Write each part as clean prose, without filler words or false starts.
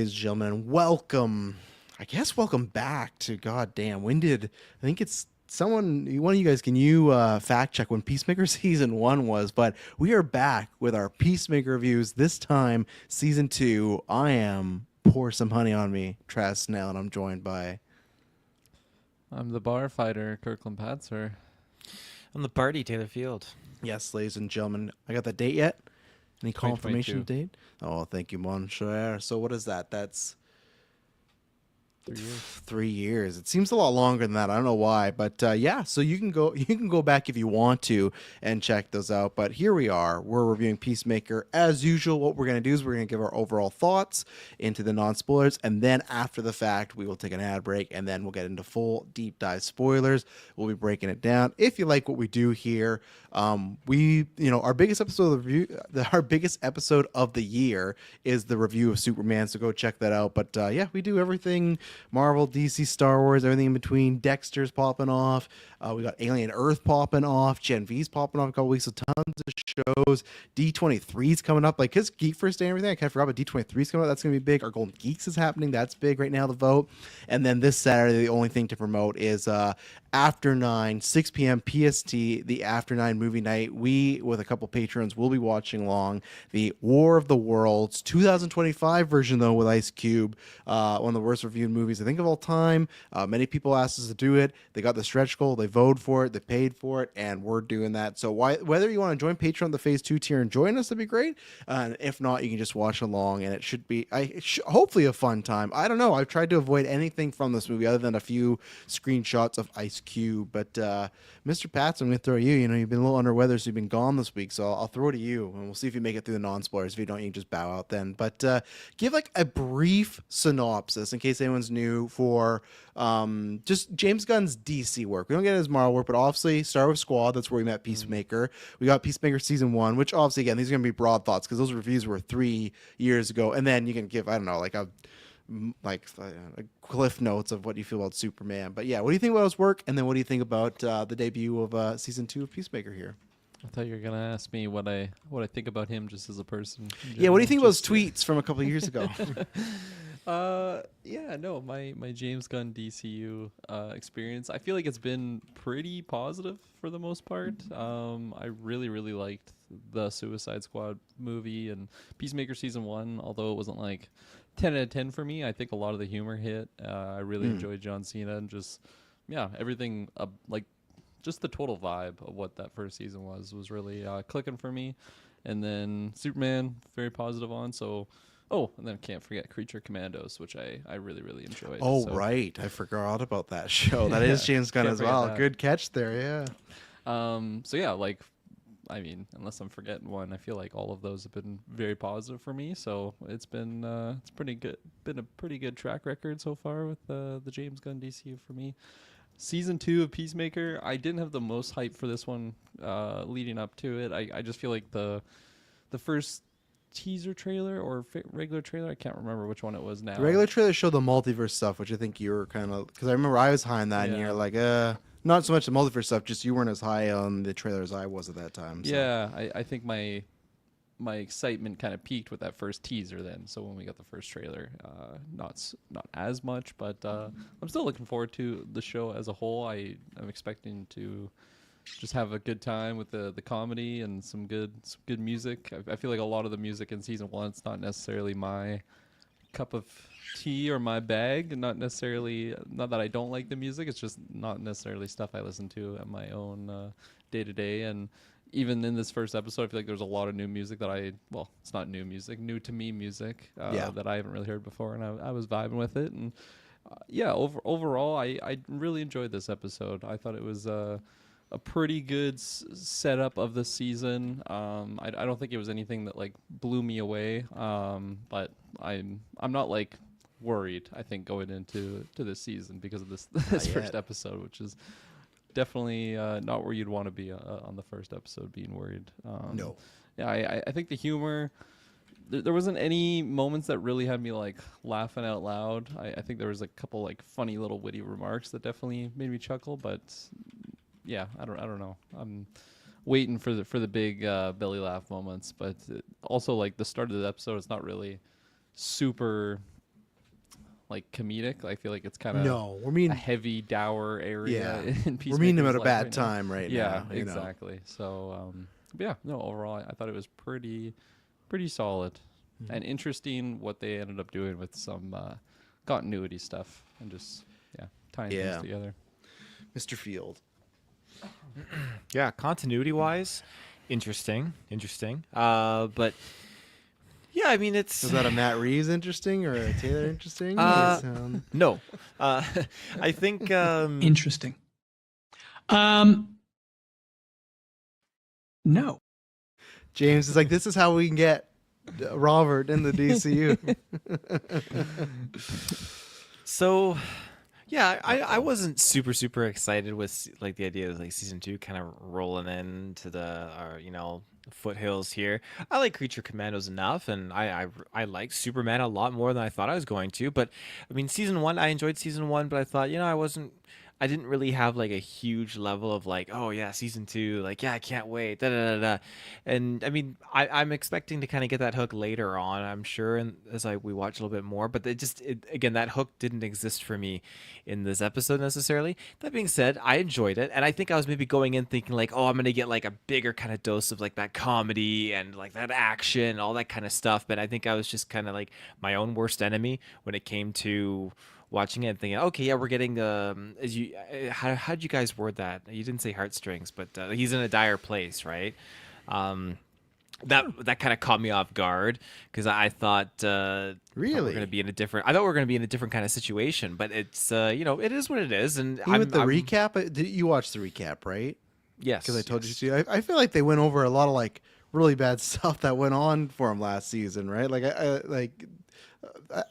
ladies and gentlemen, and welcome back to goddamn. I think it's one of you guys, can you fact check when Peacemaker season 1 was? But we are back with our Peacemaker reviews. This time, season 2. I am Pour Some Honey on Me, Travis Snell, and I'm joined by. I'm the bar fighter, Kirkland Patzer. I'm the party, Taylor Field. Yes, ladies and gentlemen. I got the date yet? Any confirmation 2022. date? Oh, thank you, Monsieur. So what is that? That's 3 years. 3 years. It seems a lot longer than that. I don't know why, but yeah. So you can go back if you want to and check those out. But here we are. We're reviewing Peacemaker as usual. What we're gonna do is we're gonna give our overall thoughts into the non-spoilers, and then after the fact, we will take an ad break, and then we'll get into full deep dive spoilers. We'll be breaking it down. If you like what we do here, our biggest episode of the review, our biggest episode of the year is the review of Superman. So go check that out. But yeah, we do everything. Marvel, DC, Star Wars, everything in between. Dexter's popping off. We got Alien Earth popping off. Gen V's popping off a couple weeks. So tons of shows. D23's coming up. Like his Geek First Day and everything. I kind of forgot, but D23's coming up. That's going to be big. Our Golden Geeks is happening. That's big right now, the vote. And then this Saturday, the only thing to promote is after 9, 6 p.m. PST, the After 9 movie night. We, with a couple patrons, will be watching along the War of the Worlds 2025 version, though, with Ice Cube. One of the worst reviewed movies, I think, of all time. Many people asked us to do it. They got the stretch goal. They voted for it. They paid for it, and we're doing that. So whether you want to join Patreon, the Phase 2 tier, and join us, that'd be great. And if not, you can just watch along, and it should be hopefully a fun time. I don't know. I've tried to avoid anything from this movie other than a few screenshots of Ice Cube. But Mr. Pats, I'm going to throw you. You've been a little under weather, so you've been gone this week. So I'll throw it to you, and we'll see if you make it through the non-spoilers. If you don't, you can just bow out then. But give like a brief synopsis in case anyone's new for just James Gunn's DC work. We don't get his Marvel work, but obviously Star Wars Squad, that's where we met Peacemaker. We got Peacemaker season 1, which obviously, again, these are going to be broad thoughts because those reviews were 3 years ago. And then you can give, I don't know, like a cliff notes of what you feel about Superman. But yeah, what do you think about his work? And then what do you think about the debut of season 2 of Peacemaker here? I thought you were gonna ask me what I think about him just as a person. Yeah, what do you think about his tweets from a couple of years ago? My James Gunn DCU experience, I feel like it's been pretty positive for the most part. I really liked the Suicide Squad movie and Peacemaker season 1, although it wasn't like 10 out of 10 for me. I think a lot of the humor hit. I really enjoyed John Cena and just everything just the total vibe of what that first season was really clicking for me. And then Superman, very positive on. So, and then can't forget Creature Commandos, which I really enjoyed. Oh, so. Right. I forgot about that show. That is James Gunn as well. That. Good catch there, yeah. Unless I'm forgetting one, I feel like all of those have been very positive for me. So it's been it's pretty good. Been a pretty good track record so far with the James Gunn DCU for me. Season 2 of Peacemaker, I didn't have the most hype for this one leading up to it. I just feel like the first teaser trailer or regular trailer, I can't remember which one it was now. The regular trailer showed the multiverse stuff, which I think you were kind of, because I remember I was high on that, and you're like, not so much the multiverse stuff, just you weren't as high on the trailer as I was at that time. So. Yeah, I think my excitement kind of peaked with that first teaser then. So when we got the first trailer, not as much, but I'm still looking forward to the show as a whole. I'm expecting to just have a good time with the comedy and some good music. I feel like a lot of the music in season 1, it's not necessarily my cup of tea or my bag, not that I don't like the music, it's just not necessarily stuff I listen to at my own day to day. And even in this first episode, I feel like there's a lot of new music that it's not new music, new to me music that I haven't really heard before, and I was vibing with it. And overall, I really enjoyed this episode. I thought it was a pretty good setup of the season. I don't think it was anything that like blew me away, but I'm not like worried, I think, going into this season because of this first episode, which is definitely not where you'd want to be on the first episode, being worried. No. Yeah, I think the humor, there wasn't any moments that really had me like laughing out loud. I think there was a couple like funny little witty remarks that definitely made me chuckle, but yeah, I don't know. I'm waiting for the big belly laugh moments, but also like the start of the episode, it's not really super like comedic. I feel like it's kind of No, we're mean. a heavy, dour area. Yeah, In we're meeting him at Peacemaker's a life bad right now. time right Yeah, now. You know? exactly. So, but yeah, no, overall, I thought it was pretty solid and interesting what they ended up doing with some continuity stuff and just tying Yeah. things together. Mr. Field. Yeah, continuity wise, interesting. But yeah, I mean it's Was that a Matt Reeves interesting or a Taylor interesting? no. I think Interesting. No. James is like, this is how we can get Robert in the DCU. so. Yeah, I wasn't super excited with like the idea of like season 2 kind of rolling into the foothills here. I like Creature Commandos enough, and I like Superman a lot more than I thought I was going to. But I mean, season 1, I enjoyed season 1, but I thought I didn't really have like a huge level of like, oh yeah, season 2, like yeah, I can't wait, da da da da. And I mean, I'm expecting to kind of get that hook later on, I'm sure, and as we watch a little bit more. But again, that hook didn't exist for me in this episode necessarily. That being said, I enjoyed it, and I think I was maybe going in thinking like, oh, I'm gonna get like a bigger kind of dose of like that comedy and like that action, all that kind of stuff. But I think I was just kind of like my own worst enemy when it came to watching it and thinking, okay, yeah, we're getting how'd you guys word that? You didn't say heartstrings, but he's in a dire place, right? That kind of caught me off guard because I thought we're going to be in a different. I thought we were going to be in a different kind of situation, but it's it is what it is. And with the recap, did you watch the recap, right? Yes, because I told you to. I feel like they went over a lot of like really bad stuff that went on for him last season, right? Like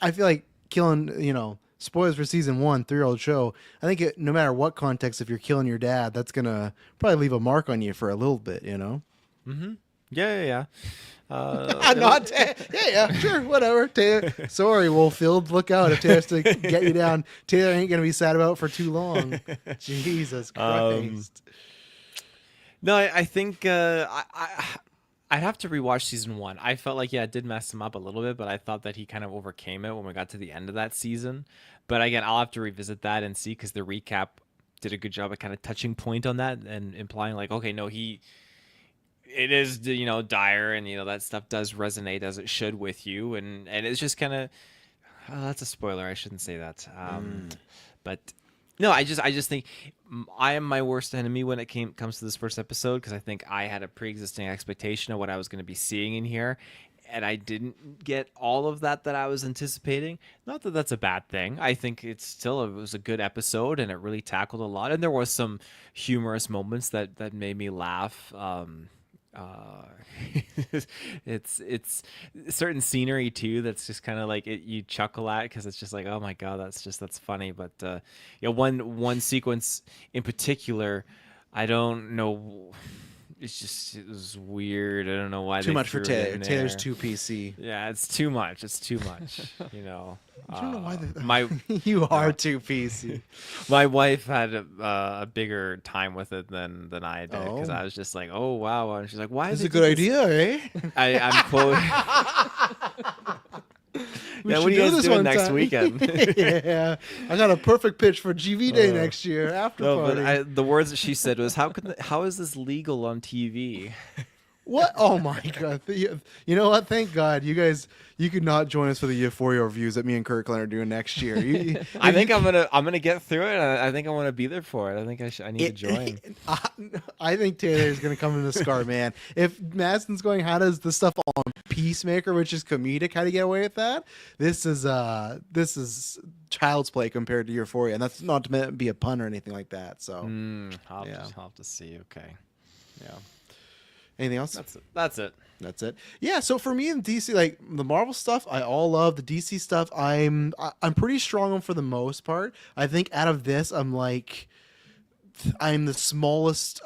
I feel like killing spoilers for season 1, 3-year-old show. I think no matter what context, if you're killing your dad, that's gonna probably leave a mark on you for a little bit, Mm-hmm. Yeah. Sure, whatever. Taylor, sorry, Wolfield, look out if Taylor has to get you down. Taylor ain't gonna be sad about it for too long. Jesus Christ. No, I think I'd have to rewatch season 1. I felt like it did mess him up a little bit, but I thought that he kind of overcame it when we got to the end of that season. But again, I'll have to revisit that and see, because the recap did a good job at kind of touching point on that and implying like, okay, no, it is dire, and that stuff does resonate as it should with you, and it's just kind of that's a spoiler. I shouldn't say that. But no, I just think I am my worst enemy when it comes to this first episode, because I think I had a pre-existing expectation of what I was going to be seeing in here, and I didn't get all of that I was anticipating. Not that that's a bad thing. I think it was a good episode, and it really tackled a lot, and there was some humorous moments that made me laugh. It's certain scenery too that's just kind of like you chuckle at, because it's just like, oh my god, that's funny. But one sequence in particular, I don't know, it was weird. I don't know why. Too much for threw it Taylor. in Taylor's there. too PC. Yeah, it's too much. I don't know why my you are too PC. My wife had a bigger time with it than I did, because Oh. I was just like, oh wow, and she's like, why It's is a good idea, eh? I'm quoting. We Yeah, should what are you do guys this doing one next time. weekend? Yeah, I got a perfect pitch for GV Day next year after No, party. but the words that she said was, how is this legal on TV? What? Oh my god! You know what? Thank God you could not join us for the Euphoria reviews that me and Kirkland are doing next year. I think I'm gonna get through it. I think I want to be there for it. I think I need to join. I think Taylor's gonna come in the scar, man. If Madsen's going, how does the stuff on Peacemaker, which is comedic, how do you get away with that? This is child's play compared to Euphoria, and that's not to be a pun or anything like that. So, I'll Yeah. have to see. Okay. Yeah. anything else? That's it. That's it. Yeah. So for me in DC, like the Marvel stuff, I all love. The DC stuff, I'm pretty strong on for the most part. I think out of this, I'm the smallest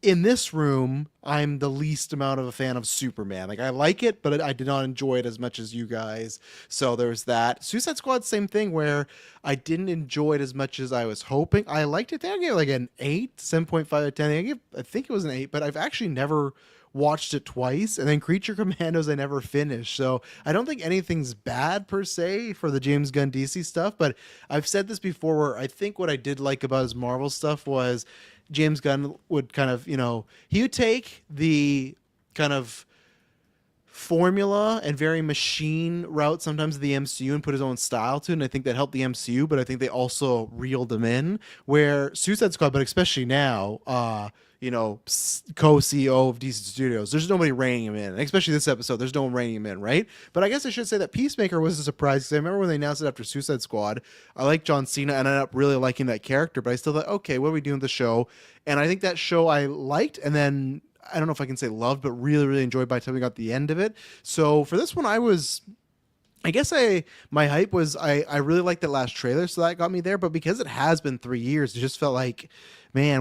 in this room. I'm the least amount of a fan of Superman. Like I like it, but I did not enjoy it as much as you guys. So there's that. Suicide Squad, same thing, where I didn't enjoy it as much as I was hoping. I liked it. I gave it like an 8, 7.5 out of 10. I think it was an 8, but I've actually never watched it twice, and then Creature Commandos I never finished. So I don't think anything's bad per se for the James Gunn DC stuff, but I've said this before where I think what I did like about his Marvel stuff was James Gunn would kind of, he would take the kind of formula and very machine route sometimes of the MCU and put his own style to it, and I think that helped the MCU, but I think they also reeled him in, where Suicide Squad, but especially now, co-CEO of DC Studios, there's nobody reining him in, and especially this episode, there's no one reining him in, right? But I guess I should say that Peacemaker was a surprise, because I remember when they announced it after Suicide Squad, I liked John Cena, and I ended up really liking that character, but I still thought, okay, what are we doing with the show? And I think that show I liked, and then I don't know if I can say loved, but really, really enjoyed by the time we got to the end of it. So for this one, my hype was I really liked that last trailer, so that got me there. But because it has been 3 years, it just felt like, man,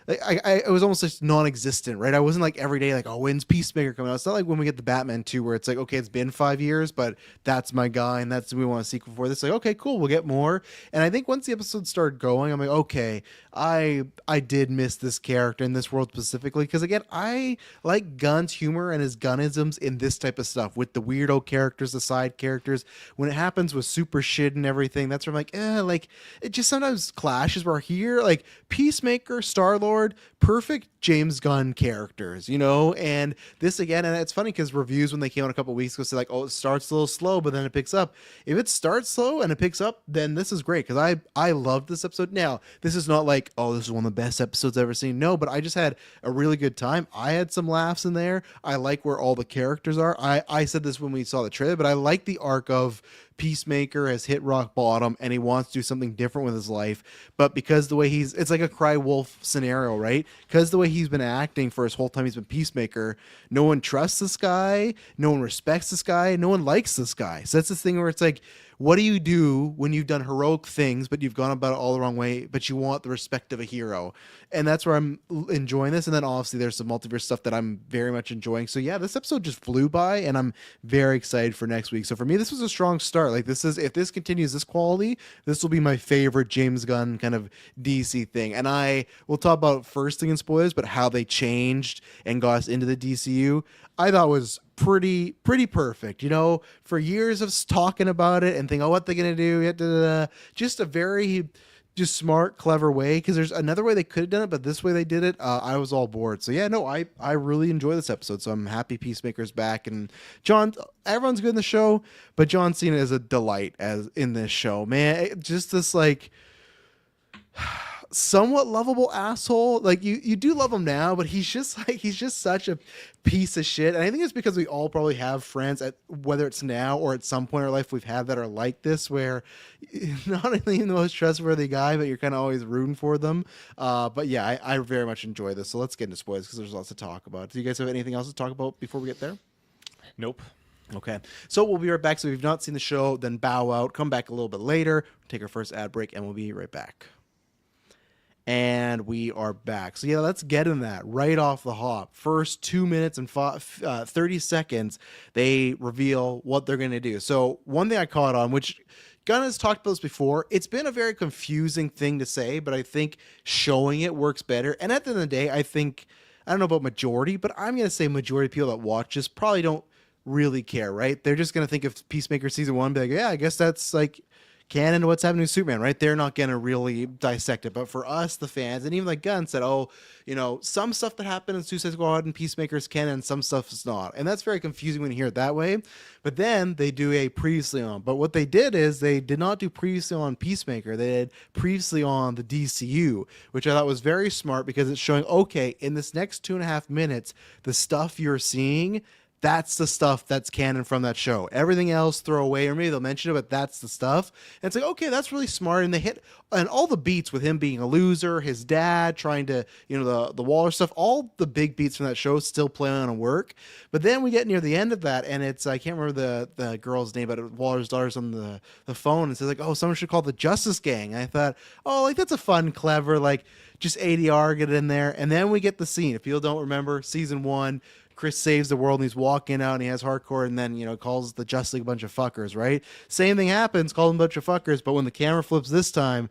it was almost just non-existent, right? I wasn't like every day like, oh, when's Peacemaker coming out? It's not like when we get the Batman 2 where it's like, okay, it's been 5 years, but that's my guy and that's what we want a sequel for. This like, okay, cool, we'll get more. And I think once the episode started going, I'm like, okay, I did miss this character in this world specifically, because again, I like Gunn's humor and his Gunnisms in this type of stuff with the weirdo characters, the side characters. When it happens with super shit and everything, that's where I'm like, it just sometimes clashes. Where here, like Peacemaker, Star-Lord, perfect James Gunn characters, and this again, and it's funny because reviews when they came out a couple weeks ago say like, oh, it starts a little slow, but then it picks up. If it starts slow and it picks up, then this is great, because I loved this episode. Now, this is not like, oh, this is one of the best episodes I've ever seen. No, but I just had a really good time. I had some laughs in there. I like where all the characters are. I said this when we saw the trailer, but I like the arc of Peacemaker has hit rock bottom and he wants to do something different with his life, but because the way it's like a cry wolf scenario, right? Because the way he's been acting for his whole time he's been Peacemaker, no one trusts this guy, no one respects this guy, no one likes this guy. So that's this thing where it's like, what do you do when you've done heroic things, but you've gone about it all the wrong way, but you want the respect of a hero? And that's where I'm enjoying this. And then obviously there's some multiverse stuff that I'm very much enjoying. So yeah, this episode just flew by and I'm very excited for next week. So for me, this was a strong start. Like if this continues this quality, this will be my favorite James Gunn kind of DC thing. And I will talk about first thing in spoilers, but how they changed and got us into the DCU, I thought was pretty perfect. For years of talking about it and thinking, oh, what they're gonna do, just a very just smart, clever way, because there's another way they could have done it, but this way they did it, I was all bored. So yeah, no, I really enjoy this episode, so I'm happy Peacemaker's back. And everyone's good in the show, but John Cena is a delight as in this show, man. Just this like somewhat lovable asshole. Like you do love him now, but he's just such a piece of shit. And I think it's because we all probably have friends, whether it's now or at some point in our life we've had, that are like this, where not only the most trustworthy guy, but you're kind of always rooting for them. But yeah, I very much enjoy this. So let's get into spoilers because there's lots to talk about. Do you guys have anything else to talk about before we get there? Nope. Okay, so we'll be right back. So if you've not seen the show, then bow out, come back a little bit later, take our first ad break, and we'll be right back. And we are back. So yeah, let's get in that right off the hop. First 2 minutes and 30 seconds, they reveal what they're going to do. So one thing I caught on, which Gunn has talked about this before, it's been a very confusing thing to say, but I think showing it works better. And at the end of the day, I don't know about majority, but I'm going to say majority of people that watch this probably don't really care, right? They're just going to think of Peacemaker season 1, be like, yeah, I guess that's like canon to what's happening to Superman, right? They're not going to really dissect it. But for us, the fans, and even like Gunn said, some stuff that happened in Suicide Squad and Peacemaker's canon, some stuff is not. And that's very confusing when you hear it that way. But then they do a previously on. But what they did is they did not do previously on Peacemaker. They did previously on the DCU, which I thought was very smart, because it's showing, okay, in this next 2.5 minutes, the stuff you're seeing, that's the stuff that's canon from that show. Everything else, throw away, or maybe they'll mention it, but that's the stuff. And it's like, okay, that's really smart. And they hit and all the beats with him being a loser, his dad trying to, the Waller stuff, all the big beats from that show still play on and work. But then we get near the end of that, and it's, I can't remember the girl's name, but Waller's daughter's on the phone and says like, oh, someone should call the Justice Gang. And I thought, oh, like that's a fun, clever, like just ADR, get it in there. And then we get the scene. If people don't remember, season 1, Chris saves the world and he's walking out and he has hardcore, and then calls the Justice League a bunch of fuckers, right? Same thing happens, call them a bunch of fuckers, but when the camera flips this time,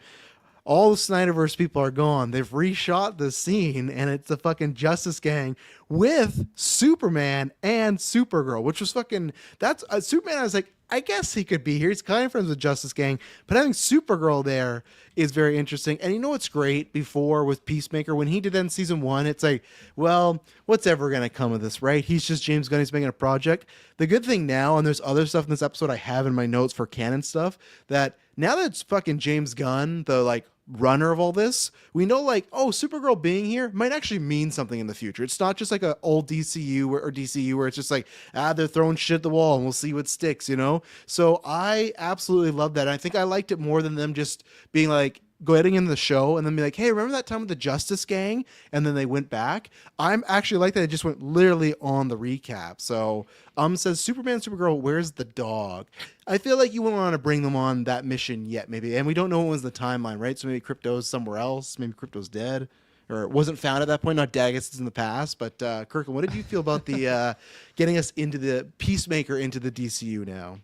all the Snyderverse people are gone. They've reshot the scene, and it's the fucking Justice Gang with Superman and Supergirl, which was fucking. That's Superman. I was like, I guess he could be here. He's kind of friends with Justice Gang, but having Supergirl there is very interesting. And you know what's great? Before with Peacemaker, when he did that in season 1, it's like, well, what's ever gonna come of this, right? He's just James Gunn. He's making a project. The good thing now, and there's other stuff in this episode I have in my notes for canon stuff, that now that it's fucking James Gunn, the like runner of all this, we know like, oh, Supergirl being here might actually mean something in the future. It's not just like a old DCU or DCU where it's just like, they're throwing shit at the wall and we'll see what sticks, you know? So I absolutely love that. I think I liked it more than them just being like, getting in the show and then be like, hey, remember that time with the Justice Gang? And then they went back. I'm actually like that. It just went literally on the recap. So says Superman, Supergirl, where's the dog? I feel like you wouldn't want to bring them on that mission yet, maybe. And we don't know what was the timeline, right? So maybe Crypto's somewhere else. Maybe Crypto's dead or wasn't found at that point. Not dead, I guess it's in the past. But Kirk, what did you feel about the getting us into the Peacemaker into the DCU now?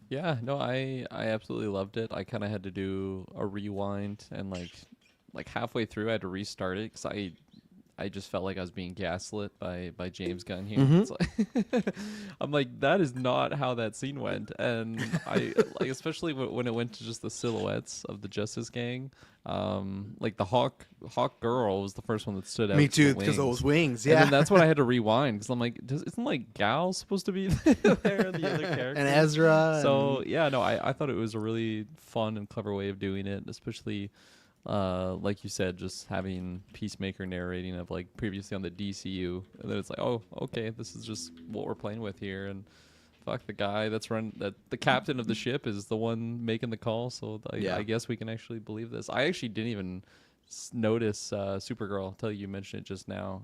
Yeah, no, I absolutely loved it. I kind of had to do a rewind and like halfway through I had to restart it because I just felt like I was being gaslit by James Gunn here. It's like I'm like, that is not how that scene went, and I like especially when it went to just the silhouettes of the Justice Gang. Like the Hawk girl was the first one that stood out. Me too, because because those wings. Yeah, and then that's when I had to rewind because I'm like, isn't like Gal supposed to be there? The other character and Ezra. So yeah, no, I thought it was a really fun and clever way of doing it, especially like you said, just having Peacemaker narrating of like previously on the DCU, and then it's like, oh, okay, this is just what we're playing with here, and fuck, the guy that the captain of the ship is the one making the call, so I guess we can actually believe this. I actually didn't even notice Supergirl until you mentioned it just now.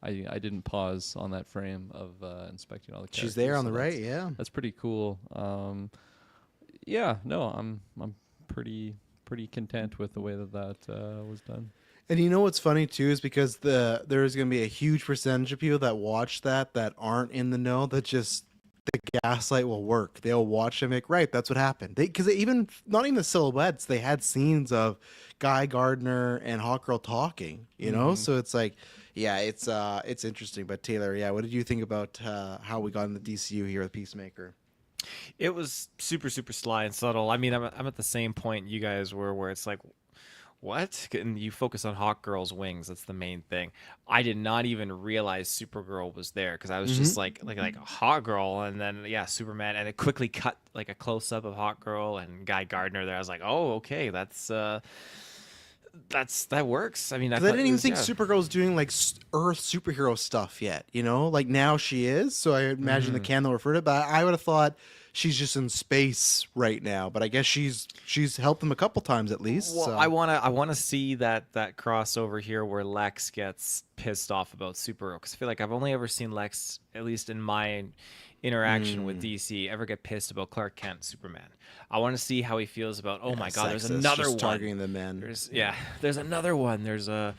I didn't pause on that frame of inspecting all the characters. She's there on so the right, yeah. That's pretty cool. Yeah, no, I'm pretty content with the way that was done. And you know what's funny too is because there's going to be a huge percentage of people that watch that aren't in the know, that just the gaslight will work. They'll watch and make, right, that's what happened. Because even not even the silhouettes, they had scenes of Guy Gardner and Hawkgirl talking, you know? So it's like, yeah, it's interesting. But Taylor, yeah, what did you think about how we got in the DCU here with Peacemaker? It was super, super sly and subtle. I mean, I'm at the same point you guys were, where it's like, what? And you focus on Hawkgirl's wings. That's the main thing. I did not even realize Supergirl was there because I was just like Hawkgirl, and then Superman, and it quickly cut like a close up of Hawkgirl and Guy Gardner there. I was like, oh, okay, that works. I mean, I didn't even think Supergirl was doing like Earth superhero stuff yet. You know, like now she is. So I imagine the canon will refer to it, but I would have thought she's just in space right now. But I guess she's helped them a couple times at least. Well, so. I wanna see that crossover here where Lex gets pissed off about Supergirl, because I feel like I've only ever seen Lex, at least in my interaction with DC, ever get pissed about Clark Kent, Superman. I want to see how he feels about, oh my God, there's another just one. Targeting the men. There's another one. There's a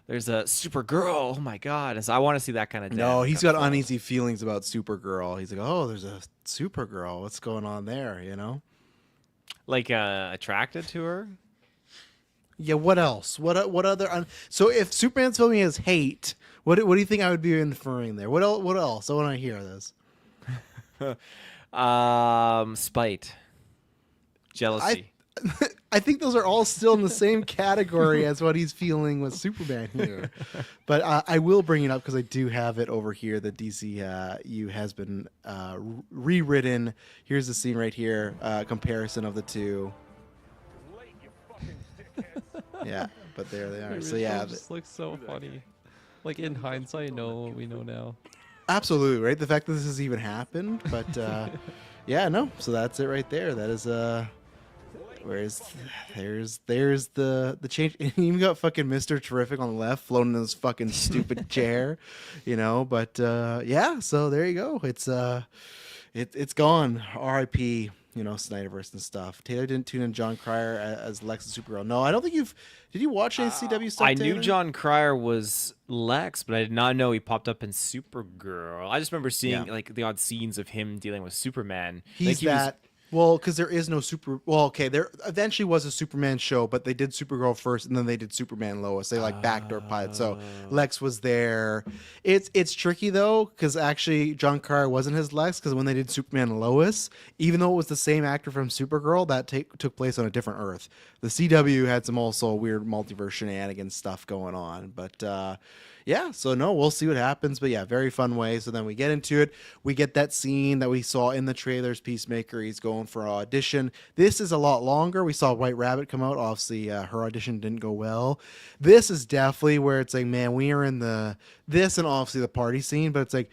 Supergirl. Oh my God. And so I want to see that kind of. No, he's got uneasy feelings about Supergirl. He's like, oh, there's a Supergirl. What's going on there? You know, like attracted to her. Yeah. What else? What other? So if Superman's filming his hate, what do you think I would be inferring there? What else? What else? I want to hear this. Spite, jealousy. I think those are all still in the same category as what he's feeling with Superman here. But I will bring it up because I do have it over here. The DCU has been rewritten. Here's the scene right here, comparison of the two. Yeah, but there they are. So yeah, it just looks so funny. Like in hindsight, know what we know now. Absolutely, right? The fact that this has even happened, but yeah, no. So that's it right there. That is there's the change. And you even got fucking Mr. Terrific on the left floating in this fucking stupid chair, you know. But yeah, so there you go. It's gone. R.I.P. You know, Snyderverse and stuff. Taylor didn't tune in John Cryer as Lex and Supergirl. No, I don't think you've. Did you watch any CW stuff? I Taylor? knew John Cryer was Lex, but I did not know he popped up in Supergirl. I just remember seeing like the odd scenes of him dealing with Superman. He's like, Well, because there is no super. Well, okay, there eventually was a Superman show, but they did Supergirl first, and then they did Superman and Lois. They like backdoor pilot. So Lex was there. It's tricky though, because actually John Carr wasn't his Lex, because when they did Superman and Lois, even though it was the same actor from Supergirl, that took place on a different Earth. The CW had some also weird multiverse shenanigans stuff going on, but. Yeah, so no, we'll see what happens. But yeah, very fun way. So then we get into it. We get that scene that we saw in the trailers, Peacemaker. He's going for an audition. This is a lot longer. We saw White Rabbit come out. Obviously, her audition didn't go well. This is definitely where it's like, man, we are in this and obviously the party scene, but it's like,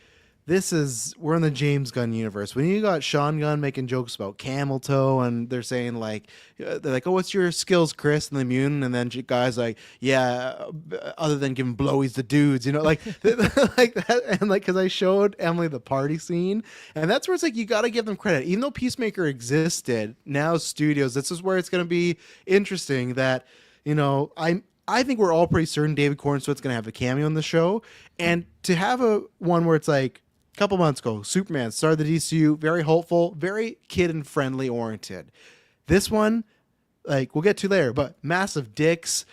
we're in the James Gunn universe. When you got Sean Gunn making jokes about camel toe, and they're saying like, they're like, "Oh, what's your skills, Chris?" and the mutant, and then guys like, "Yeah, other than giving blowies to dudes," like like that, and like because I showed Emily the party scene, and that's where it's like you got to give them credit, even though Peacemaker existed. Now studios, this is where it's going to be interesting that I think we're all pretty certain David Cornsweet's going to have a cameo in the show, and to have a one where it's like. Couple months ago, Superman started the DCU, very hopeful, very kid and friendly oriented. This one, like we'll get to later, but massive dicks,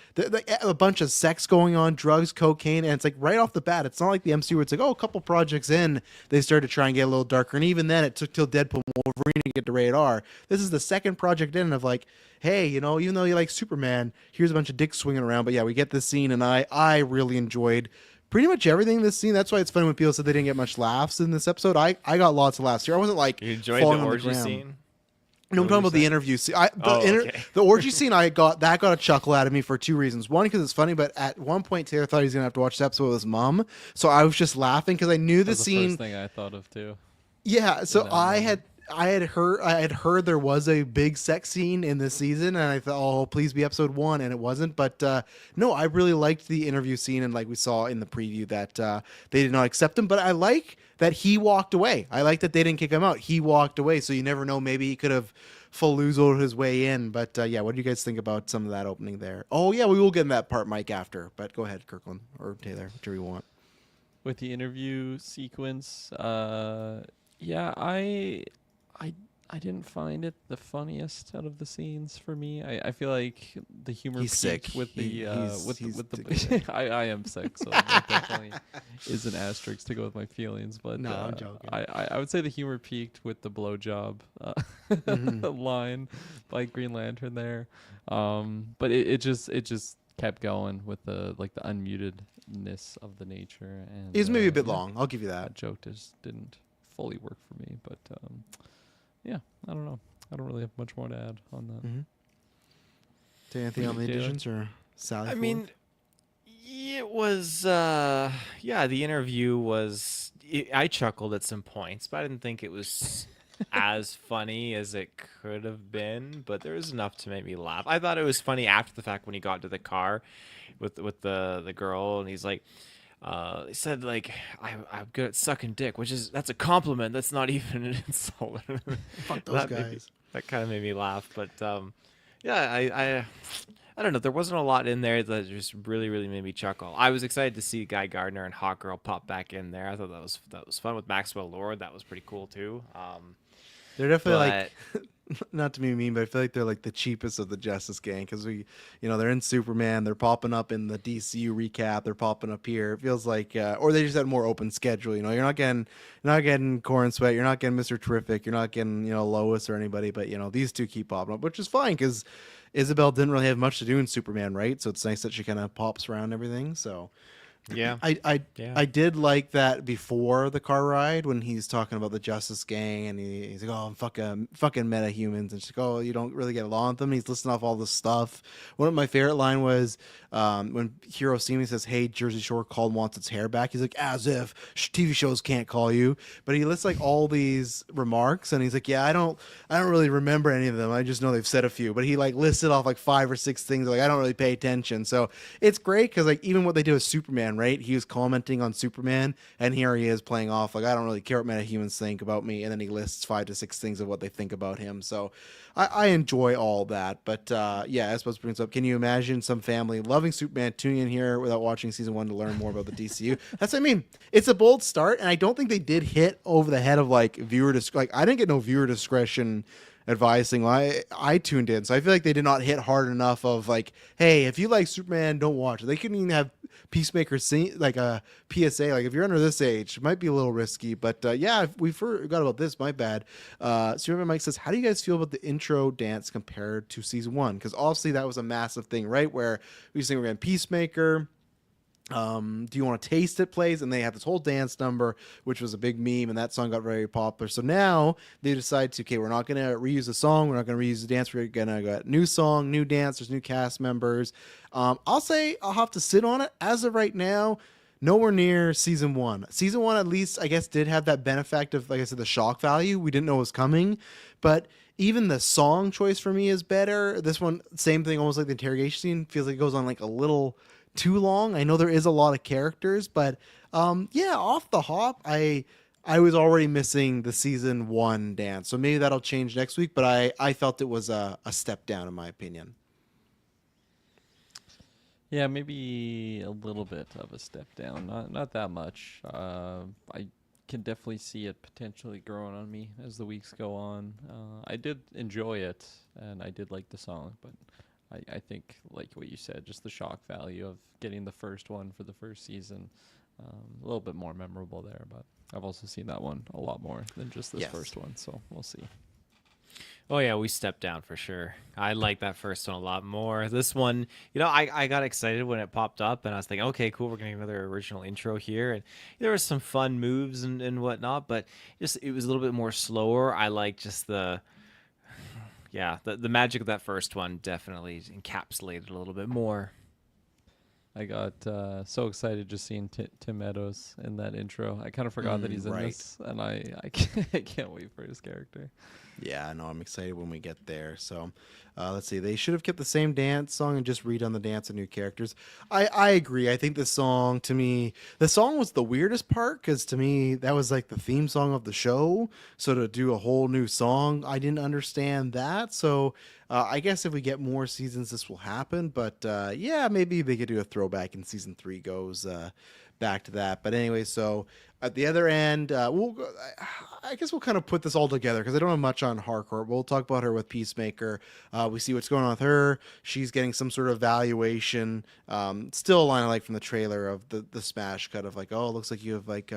a bunch of sex going on, drugs, cocaine, and it's like right off the bat, it's not like the MCU where it's like, oh, a couple projects in, they started to try and get a little darker, and even then, it took till Deadpool and Wolverine to get to rated R. This is the second project in of like, hey, even though you like Superman, here's a bunch of dicks swinging around, but yeah, we get this scene, and I really enjoyed pretty much everything in this scene. That's why it's funny when people said they didn't get much laughs in this episode. I got lots of laughs here. I wasn't like you enjoyed falling the on orgy ground. scene. No, I'm talking about the interview scene. Okay. The orgy scene got a chuckle out of me for two reasons. One, because it's funny, but at one point Taylor thought he was gonna have to watch the episode with his mom, so I was just laughing because I knew the scene. First thing I thought of too. Yeah, so I had heard there was a big sex scene in this season, and I thought, oh, please be episode 1, and it wasn't. But no, I really liked the interview scene, and like we saw in the preview that they did not accept him. But I like that he walked away. I like that they didn't kick him out. He walked away, so you never know. Maybe he could have Faloozoed his way in. But yeah, what do you guys think about some of that opening there? Oh yeah, we will get in that part, Mike, after. But go ahead, Kirkland or Taylor, whichever you want. With the interview sequence, yeah, I didn't find it the funniest out of the scenes for me. I feel like the humor He's sick. with the He's with the I am sick, so that definitely is an asterisk to go with my feelings. But No, I'm joking. I would say the humor peaked with the blowjob line by Green Lantern there, but it just kept going with the unmutedness of the nature, and It was maybe a bit yeah, long. I'll give you that. that joke just didn't fully work for me, but yeah, I don't know. I don't really have much more to add on that. Mm-hmm. Anything on the Taylor? additions or Sally? I mean, it was yeah, the interview was I chuckled at some points, but I didn't think it was as funny as it could have been, but there was enough to make me laugh. I thought it was funny after the fact when he got to the car with the girl, and he's like he said like I'm good at sucking dick, that's a compliment. That's not even an insult. Fuck those guys. That kind of made me laugh, but yeah, I don't know. There wasn't a lot in there that just really, really made me chuckle. I was excited to see Guy Gardner and Hawkgirl pop back in there. I thought that was fun with Maxwell Lord. That was pretty cool too. They're definitely but- like, not to be mean, but I feel like they're like the cheapest of the Justice Gang because they're in Superman, they're popping up in the DCU recap, they're popping up here. It feels like, or they just had a more open schedule. You're not getting Corn Sweat, you're not getting Mr. Terrific, you're not getting Lois or anybody, but these two keep popping up, which is fine because Isabel didn't really have much to do in Superman, right? So it's nice that she kind of pops around everything. So. Yeah. I did like that before the car ride when he's talking about the Justice Gang and he's like, oh, I'm fucking metahumans, and she's like, oh, you don't really get along with them. And he's listing off all this stuff. One of my favorite line was when Hiroshima says, hey, Jersey Shore called wants its hair back. He's like, as if TV shows can't call you. But he lists like all these remarks and he's like, yeah, I don't really remember any of them. I just know they've said a few. But he like listed off like 5 or 6 things. Like I don't really pay attention. So it's great because like even what they do with Superman, Superman, right? He was commenting on Superman, and here he is playing off like, I don't really care what metahumans think about me, and then he lists 5 to 6 things of what they think about him. So I enjoy all that. But yeah, as Buzz brings up, can you imagine some family loving Superman tuning in here without watching season 1 to learn more about the DCU? That's what I mean. It's a bold start, and I don't think they did hit over the head of like viewer like I didn't get no viewer discretion advising. I tuned in, so I feel like they did not hit hard enough of like, hey, if you like Superman, don't watch it. They couldn't even have Peacemaker like a PSA, like if you're under this age, it might be a little risky. But yeah, we forgot about this, my bad. Superman Mike says, how do you guys feel about the intro dance compared to season 1? Because obviously that was a massive thing, right, where we sing around Peacemaker, do you want to taste it plays, and they have this whole dance number, which was a big meme, and that song got very popular. So now they decide to, okay, we're not going to reuse the song, we're not going to reuse the dance, we're going to get new song, new dance, there's new cast members. I'll say I'll have to sit on it. As of right now, nowhere near season 1. Season 1 at least, I guess, did have that benefit of, like I said, the shock value. We didn't know it was coming, but even the song choice for me is better. This one, same thing, almost like the interrogation scene, feels like it goes on like a little too long. I know there is a lot of characters, but yeah, off the hop, I was already missing the season 1 dance, so maybe that'll change next week. But I felt it was a step down in my opinion. Yeah, maybe a little bit of a step down, not that much. I can definitely see it potentially growing on me as the weeks go on. I did enjoy it, and I did like the song, but I think, like what you said, just the shock value of getting the first one for the first season, a little bit more memorable there. But I've also seen that one a lot more than just this first one, so we'll see. Oh yeah, we stepped down for sure. I like that first one a lot more. This one, I got excited when it popped up, and I was thinking, okay, cool, we're getting another original intro here, and there was some fun moves and whatnot, but it was a little bit more slower. I like just the magic of that first one definitely encapsulated a little bit more. I got so excited just seeing Tim Meadows in that intro. I kind of forgot that he's in this, and I can't wait for his character. Yeah, I know. I'm excited when we get there. So let's see. They should have kept the same dance song and just redone the dance of new characters. I agree. I think the song was the weirdest part, because to me, that was like the theme song of the show. So to do a whole new song, I didn't understand that. So I guess if we get more seasons, this will happen. But yeah, maybe they could do a throwback in season 3 goes back to that. But anyway, so at the other end, I guess we'll kind of put this all together because I don't have much on Harcourt. We'll talk about her with Peacemaker. We see what's going on with her. She's getting some sort of valuation. Still a line I like from the trailer of the smash cut of like, oh, it looks like you have like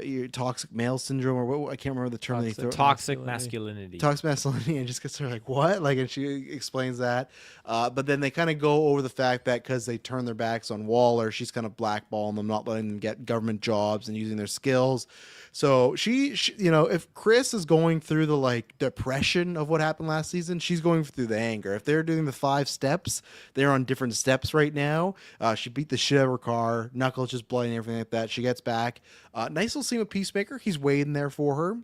your toxic male syndrome, or what? I can't remember the term they throw. Toxic masculinity. Toxic masculinity, and just gets her like, what? Like, and she explains that. But then they kind of go over the fact that because they turn their backs on Waller, she's kind of blackballing them, not letting them get government jobs and using their skills. So she, if Chris is going through the like depression of what happened last season, she's going through the anger. If they're doing the 5 steps, they're on different steps right now. She beat the shit out of her car, Knuckles just bloody and everything like that. She gets back. Nice little scene with Peacemaker. He's waiting there for her.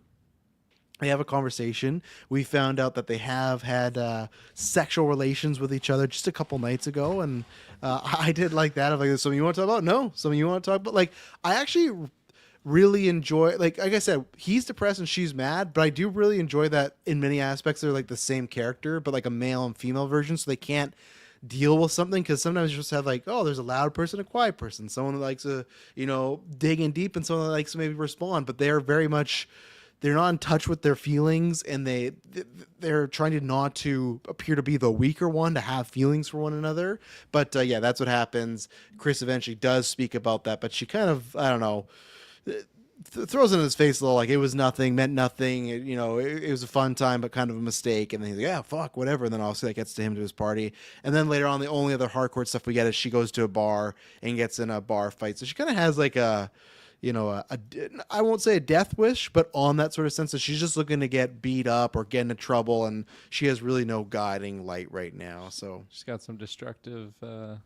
They have a conversation. We found out that they have had sexual relations with each other just a couple nights ago, and I did like that. Of like, something you want to talk about? No. Something you want to talk about? Like, I actually really enjoy, like I said, he's depressed and she's mad, but I do really enjoy that in many aspects they're like the same character, but like a male and female version, so they can't deal with something, because sometimes you just have like, oh, there's a loud person, a quiet person, someone that likes to dig in deep, and someone that likes to maybe respond, but they're not in touch with their feelings, and they're trying to not to appear to be the weaker one, to have feelings for one another. But yeah, that's what happens. Chris eventually does speak about that, but she kind of, I don't know, throws it in his face a little, like it was nothing, meant nothing. It was a fun time, but kind of a mistake. And then he's like, yeah, fuck, whatever. And then obviously that gets to him to his party. And then later on, the only other hardcore stuff we get is she goes to a bar and gets in a bar fight. So she kind of has like I won't say a death wish, but on that sort of sense that she's just looking to get beat up or get into trouble, and she has really no guiding light right now. So She's got some destructive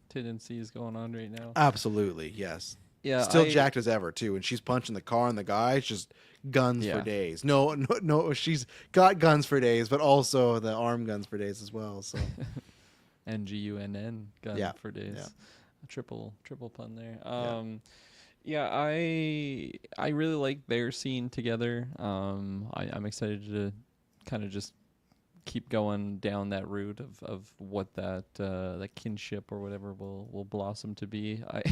tendencies going on right now. absolutely, yes. Yeah, Still jacked as ever too, and she's punching the car and the guy. It's just guns for days. No, she's got guns for days, but also the arm guns for days as well. So NGUNN gun for days. A triple pun there. Yeah, I really like their scene together. I'm excited to kind of just keep going down that route of what that kinship or whatever will blossom to be. I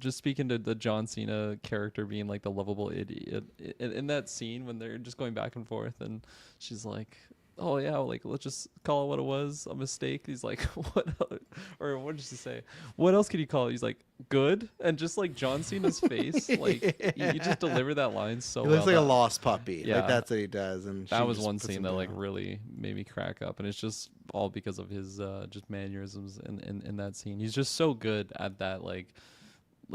just speaking to the John Cena character being like the lovable idiot in that scene when they're just going back and forth, and she's like, "Oh yeah, like let's just call it what it was, a mistake." He's like, "What?" Or what did she say? What else could you call it? He's like, "Good," and just like John Cena's face, like you just deliver that line so He looks well. like a lost puppy. Yeah. Like that's what he does. And That she was just one puts scene him that like down. really made me crack up, and it's just all because of his just mannerisms in that scene. He's just so good at that, like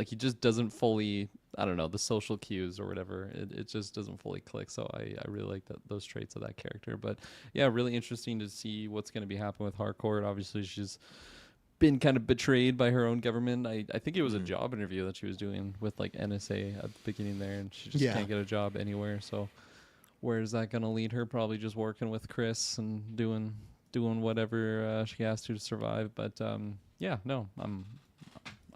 he just doesn't fully, I don't know, the social cues or whatever. It just doesn't fully click. So I really like those traits of that character. But yeah, really interesting to see what's going to be happening with Harcourt. Obviously, she's been kind of betrayed by her own government. I think it was a job interview that she was doing with like NSA at the beginning there, and she just Yeah. can't get a job anywhere. So where is that going to lead her? Probably just working with Chris and doing whatever she has to survive. But yeah, no,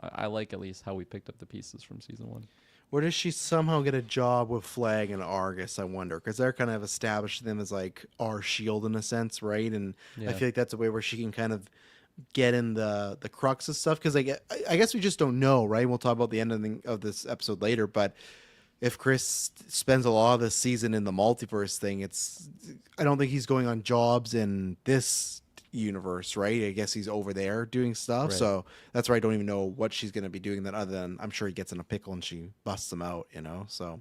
I like at least how we picked up the pieces from season 1. Or does she somehow get a job with Flag and Argus, I wonder? Because they're kind of established them as like our shield in a sense, right? And Yeah. I feel like that's a way where she can kind of get in the crux of stuff. Because I guess we just don't know, right? We'll talk about the ending of this episode later. But if Chris spends a lot of this season in the multiverse thing, I don't think he's going on jobs in this universe, right? I guess he's over there doing stuff. Right. So that's why I don't even know what she's going to be doing that other than I'm sure he gets in a pickle and she busts him out, So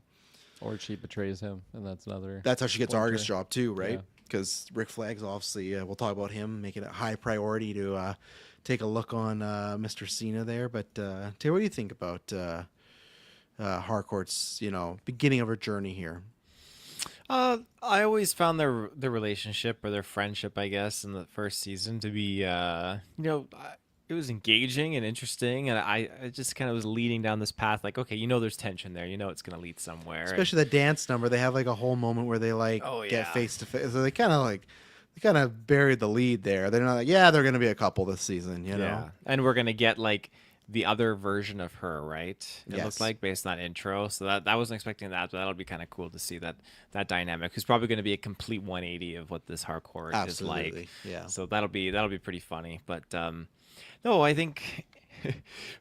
Or she betrays him, and that's another. that's how she gets pointer. Argus' job too, right? Yeah. Because Rick Flag's obviously, we'll talk about him making it a high priority to take a look on Mr. Cena there. But Tay, what do you think about Harcourt's, beginning of her journey here? I always found their relationship or their friendship, I guess, in the first season to be, it was engaging and interesting, and I just kind of was leading down this path, like, okay, there's tension there, it's going to lead somewhere. Especially the dance number, they have like a whole moment where they like Oh, get yeah. face to face. So they kind of buried the lead there. They're not like, yeah, they're going to be a couple this season, Yeah, and we're gonna get like the other version of her, right? It Yes. looks like based on that intro. So that I wasn't expecting that, but that'll be kind of cool to see that dynamic. Who's probably going to be a complete 180 of what this Harcourt is Absolutely, like. yeah. So that'll be pretty funny. But no, I think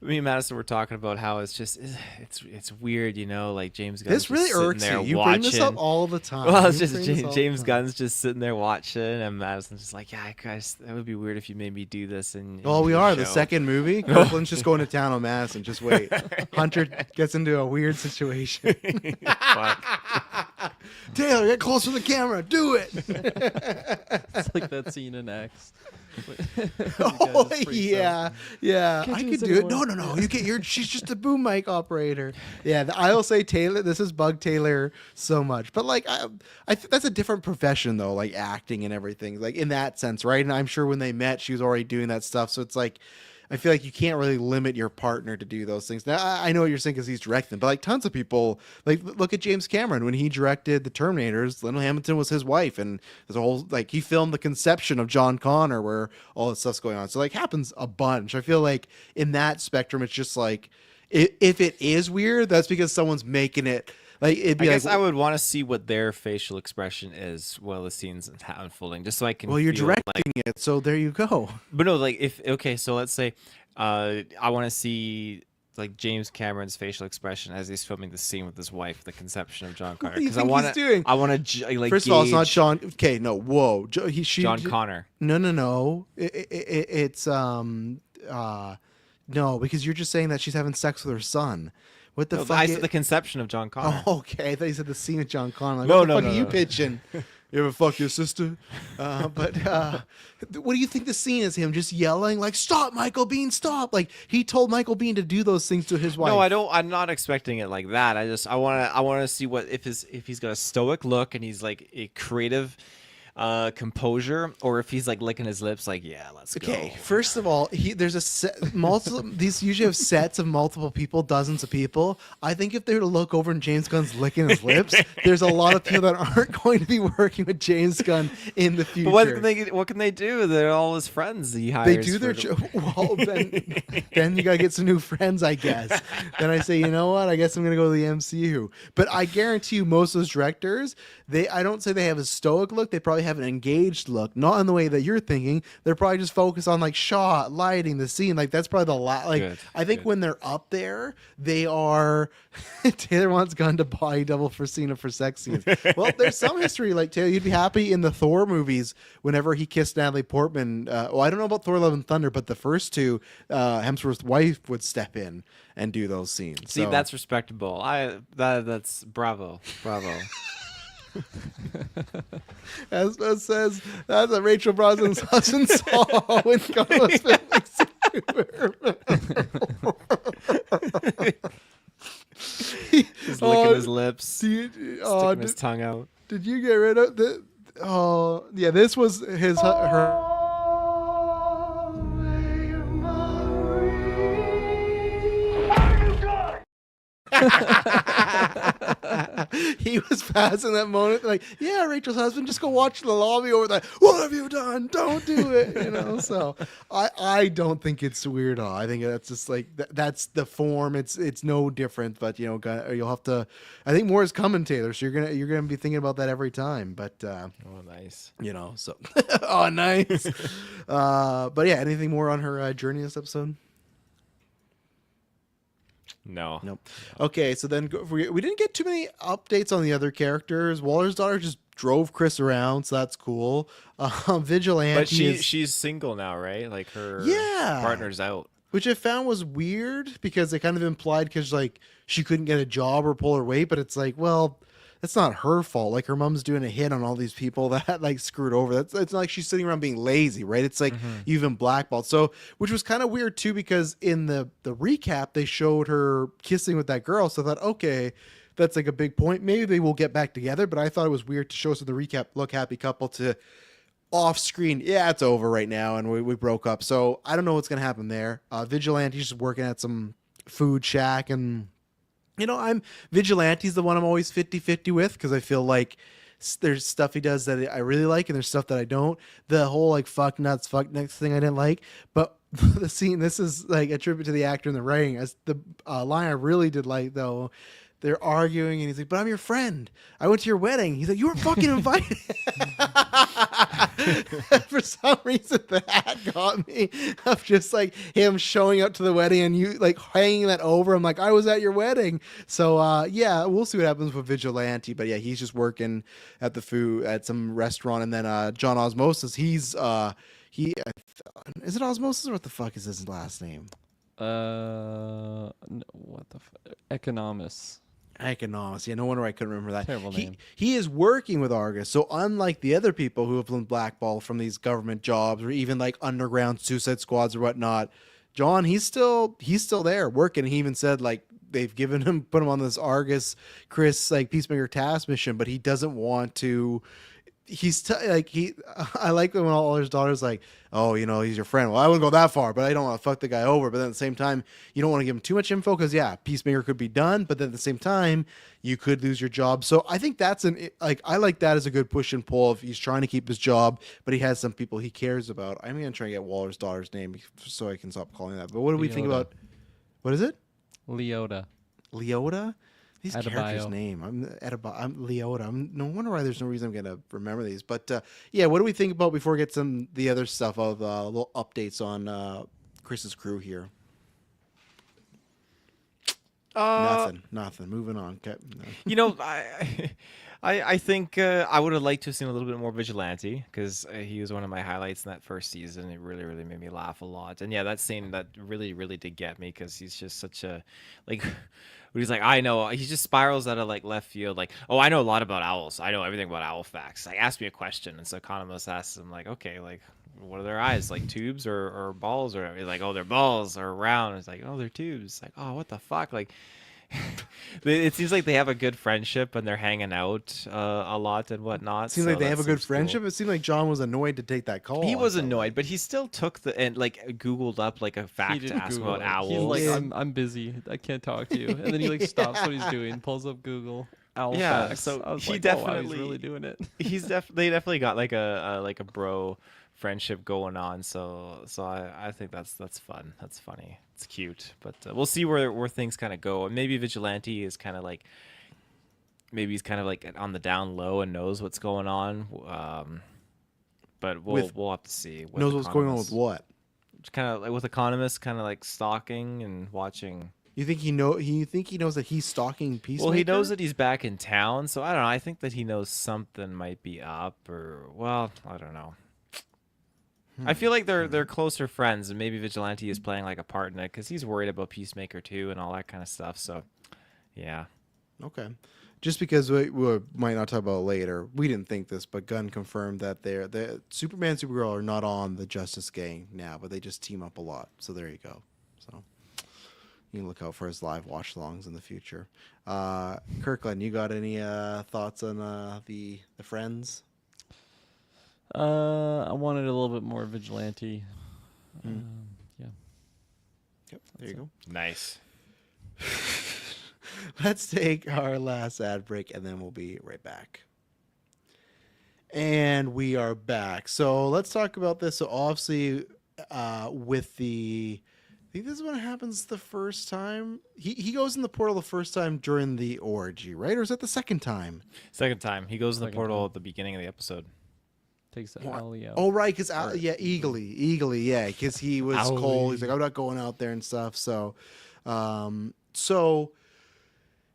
me and Madison were talking about how it's just it's weird, like James Gunn's This really just sitting irks there you. You watching. bring this up all the time. Well, it's You just bring this all the James time. Gunn's just sitting there watching, and Madison's just like, yeah, guys, that would be weird if you made me do this. And Well, we are the second movie. Kirkland's just going to town on Madison. Just wait. Hunter gets into a weird situation. Taylor, get close to the camera. Do it. It's like that scene in X. Oh yeah, yeah. Can't I do could this do it. No, anymore. no, no. You get your. She's just a boom mic operator. Yeah, I'll say Taylor. This has bugged Taylor so much, but like, that's a different profession though, like acting and everything. Like in that sense, right? And I'm sure when they met, she was already doing that stuff. So it's like, I feel like you can't really limit your partner to do those things. Now, I know what you're saying because he's directing, but like tons of people, like look at James Cameron when he directed The Terminators. Lyndall Hamilton was his wife, and there's a whole he filmed the conception of John Connor where all this stuff's going on. So like happens a bunch. I feel like in that spectrum, it's just like if it is weird, that's because someone's making it. Like it'd be I guess like, I would want to see what their facial expression is while the scene's unfolding, just so I can. well, you're feel directing it, so there you go. But no, like so let's say, I want to see like James Cameron's facial expression as he's filming the scene with his wife, the conception of John Connor. do you Because I think want he's doing? I want to like. First of all, it's not gauge John. Okay, no, whoa, John Connor. No. It's no, because you're just saying that she's having sex with her son. What the No, fuck? I said the conception of John Connor. Oh, okay. I thought you said the scene with John Connor. Like, No, what the no, fuck no, are you no. pitching? You ever fuck your sister? But what do you think the scene is? Him just yelling like, "Stop, Michael Bean, stop!" Like he told Michael Bean to do those things to his wife. No, I don't. I'm not expecting it like that. I want to see what if he's got a stoic look and he's like a creative composure, or if he's like licking his lips, like, yeah, let's go. Okay, first of all, there's a set, multiple. These usually have sets of multiple people, dozens of people. I think if they were to look over and James Gunn's licking his lips, there's a lot of people that aren't going to be working with James Gunn in the future. But what can they do? They're all his friends. He hires. They do their well. Then you gotta get some new friends, I guess. Then I say, you know what? I guess I'm gonna go to the MCU. But I guarantee you, most of those directors, I don't say they have a stoic look. They probably have an engaged look, not in the way that you're thinking. They're probably just focused on like shot, lighting, the scene. Like that's probably Good, I think when they're up there, they are. Taylor wants Gunn to body double for Cena for sex scenes. Well, there's some history. Like Taylor, you'd be happy in the Thor movies whenever he kissed Natalie Portman. Well, I don't know about Thor: Love and Thunder, but the first two, Hemsworth's wife would step in and do those scenes. See, So- that's respectable. That's bravo. as says that's a Rachel Brosnan's husband saw when Gunn was filming Superman. He's licking his lips, sticking his Did, tongue out. did you get rid of the? Oh, yeah. This was his her. He was passing that moment like, yeah, Rachel's husband, just go watch the lobby over there. What have you done? Don't do it. So I don't think it's weird at all. I think that's just like that's the form. It's no different, but you'll have to. I think more is coming, Taylor. So you're gonna be thinking about that every time. But Oh, nice. so oh, nice. But yeah, anything more on her journey this episode? No. Nope. Okay, so then we didn't get too many updates on the other characters. Waller's daughter just drove Chris around, so that's cool. Vigilante, But she's single now, right? Like her partner's out. which I found was weird because they kind of implied because like she couldn't get a job or pull her weight, but it's like, well, that's not her fault. Like her mom's doing a hit on all these people that like screwed over. It's not like she's sitting around being lazy, right? It's like you've been blackballed. So, which was kind of weird too, because in the recap they showed her kissing with that girl. So I thought, okay, that's like a big point. Maybe they will get back together. But I thought it was weird to show us in the recap, look, happy couple, to off screen. Yeah, it's over right now, and we broke up. So I don't know what's gonna happen there. Vigilante's just working at some food shack, and I'm Vigilante's the one I'm always 50-50 with, because I feel like there's stuff he does that I really like, and there's stuff that I don't. The whole like fuck nuts, fuck next thing I didn't like, but the scene, this is like a tribute to the actor and the writing. As the line I really did like though, they're arguing and he's like, but I'm your friend. I went to your wedding. He's like, you were fucking invited. For some reason that got me, of just like him showing up to the wedding and you like hanging that over. I'm like, I was at your wedding. So yeah, we'll see what happens with Vigilante. But yeah, he's just working at some restaurant. And then John Osmosis, is it Osmosis or what the fuck is his last name? No, what the Economist. Economist. Yeah, no wonder I couldn't remember that. Terrible name. He is working with Argus. So unlike the other people who have been blackballed from these government jobs or even like underground suicide squads or whatnot, John, he's still there working. He even said like they've put him on this Argus Chris like Peacemaker task mission, but he doesn't want to. I like when all his daughters like, oh, he's your friend. Well, I wouldn't go that far, but I don't want to fuck the guy over. But then at the same time, you don't want to give him too much info because Peacemaker could be done. But then at the same time, you could lose your job. So I think that's I like that as a good push and pull if he's trying to keep his job, but he has some people he cares about. I'm gonna try and get Waller's daughter's name so I can stop calling that. But what do we think about? What is it? Leota. Leota? These Adebayo. characters' name. I'm Leota. No wonder why there's no reason I'm gonna remember these. But yeah, what do we think about before we get the other stuff of little updates on Chris's crew here? Nothing. Moving on. Okay. No. I think I would have liked to have seen a little bit more Vigilante, because he was one of my highlights in that first season. It really, really made me laugh a lot. And yeah, that scene that really, really did get me, because he's just such a like. He's like, I know. He just spirals out of like left field. Like, oh, I know a lot about owls. I know everything about owl facts. Like, ask me a question. And so Economist asks him, like, okay, like, what are their eyes? Like tubes or balls? Or he's like, oh, they're balls or round. It's like, oh, they're tubes. Like, oh, what the fuck? Like, It seems like they have a good friendship and they're hanging out a lot and whatnot. Seems so like they that have a good seems cool. friendship. It seemed like John was annoyed to take that call. He I was felt annoyed, like. but he still took the and like Googled up like a He fact to didn't ask Google about it. owls. He's like, Yeah. I'm busy. I can't talk to you. And then he like stops what he's doing, pulls up Google. Owl Yeah, facts. so I was he like, oh, wow, definitely- he's really doing it. They definitely got like a bro friendship going on. So I think that's fun. That's funny. It's cute. But we'll see where things kind of go. And maybe Vigilante is kind of like maybe he's kind of like on the down low and knows what's going on. But we'll have to see. With Knows what's going on with Economist. what? Kind of like with Economist, kind of like stalking and watching. You think he know? You think he knows that he's stalking Peacemaker? Well, he knows that he's back in town, so I don't know. I think that he knows something might be up, or well, I don't know. I feel like they're closer friends, and maybe Vigilante is playing like a part in it because he's worried about Peacemaker too and all that kind of stuff. So, yeah. Okay. Just because we might not talk about it later, we didn't think this, but Gunn confirmed that the Superman, Supergirl are not on the Justice Gang now, but they just team up a lot. So there you go. So you can look out for his live watch-alongs in the future. Kirkland, you got any thoughts on the Friends? I wanted a little bit more vigilante. Yeah. Yep. There you go. Nice. Let's take our last ad break and then we'll be right back. And we are back. So let's talk about this. So obviously, with the, I think this is when it happens the first time. He goes in the portal the first time during the orgy, right? Or is that the second time? Second time he goes in the Second portal time. at the beginning of the episode. Takes the What? alley out. Oh, right, because Or- yeah, Eagly, yeah, because he was Owly. cold. He's like, I'm not going out there and stuff. So, so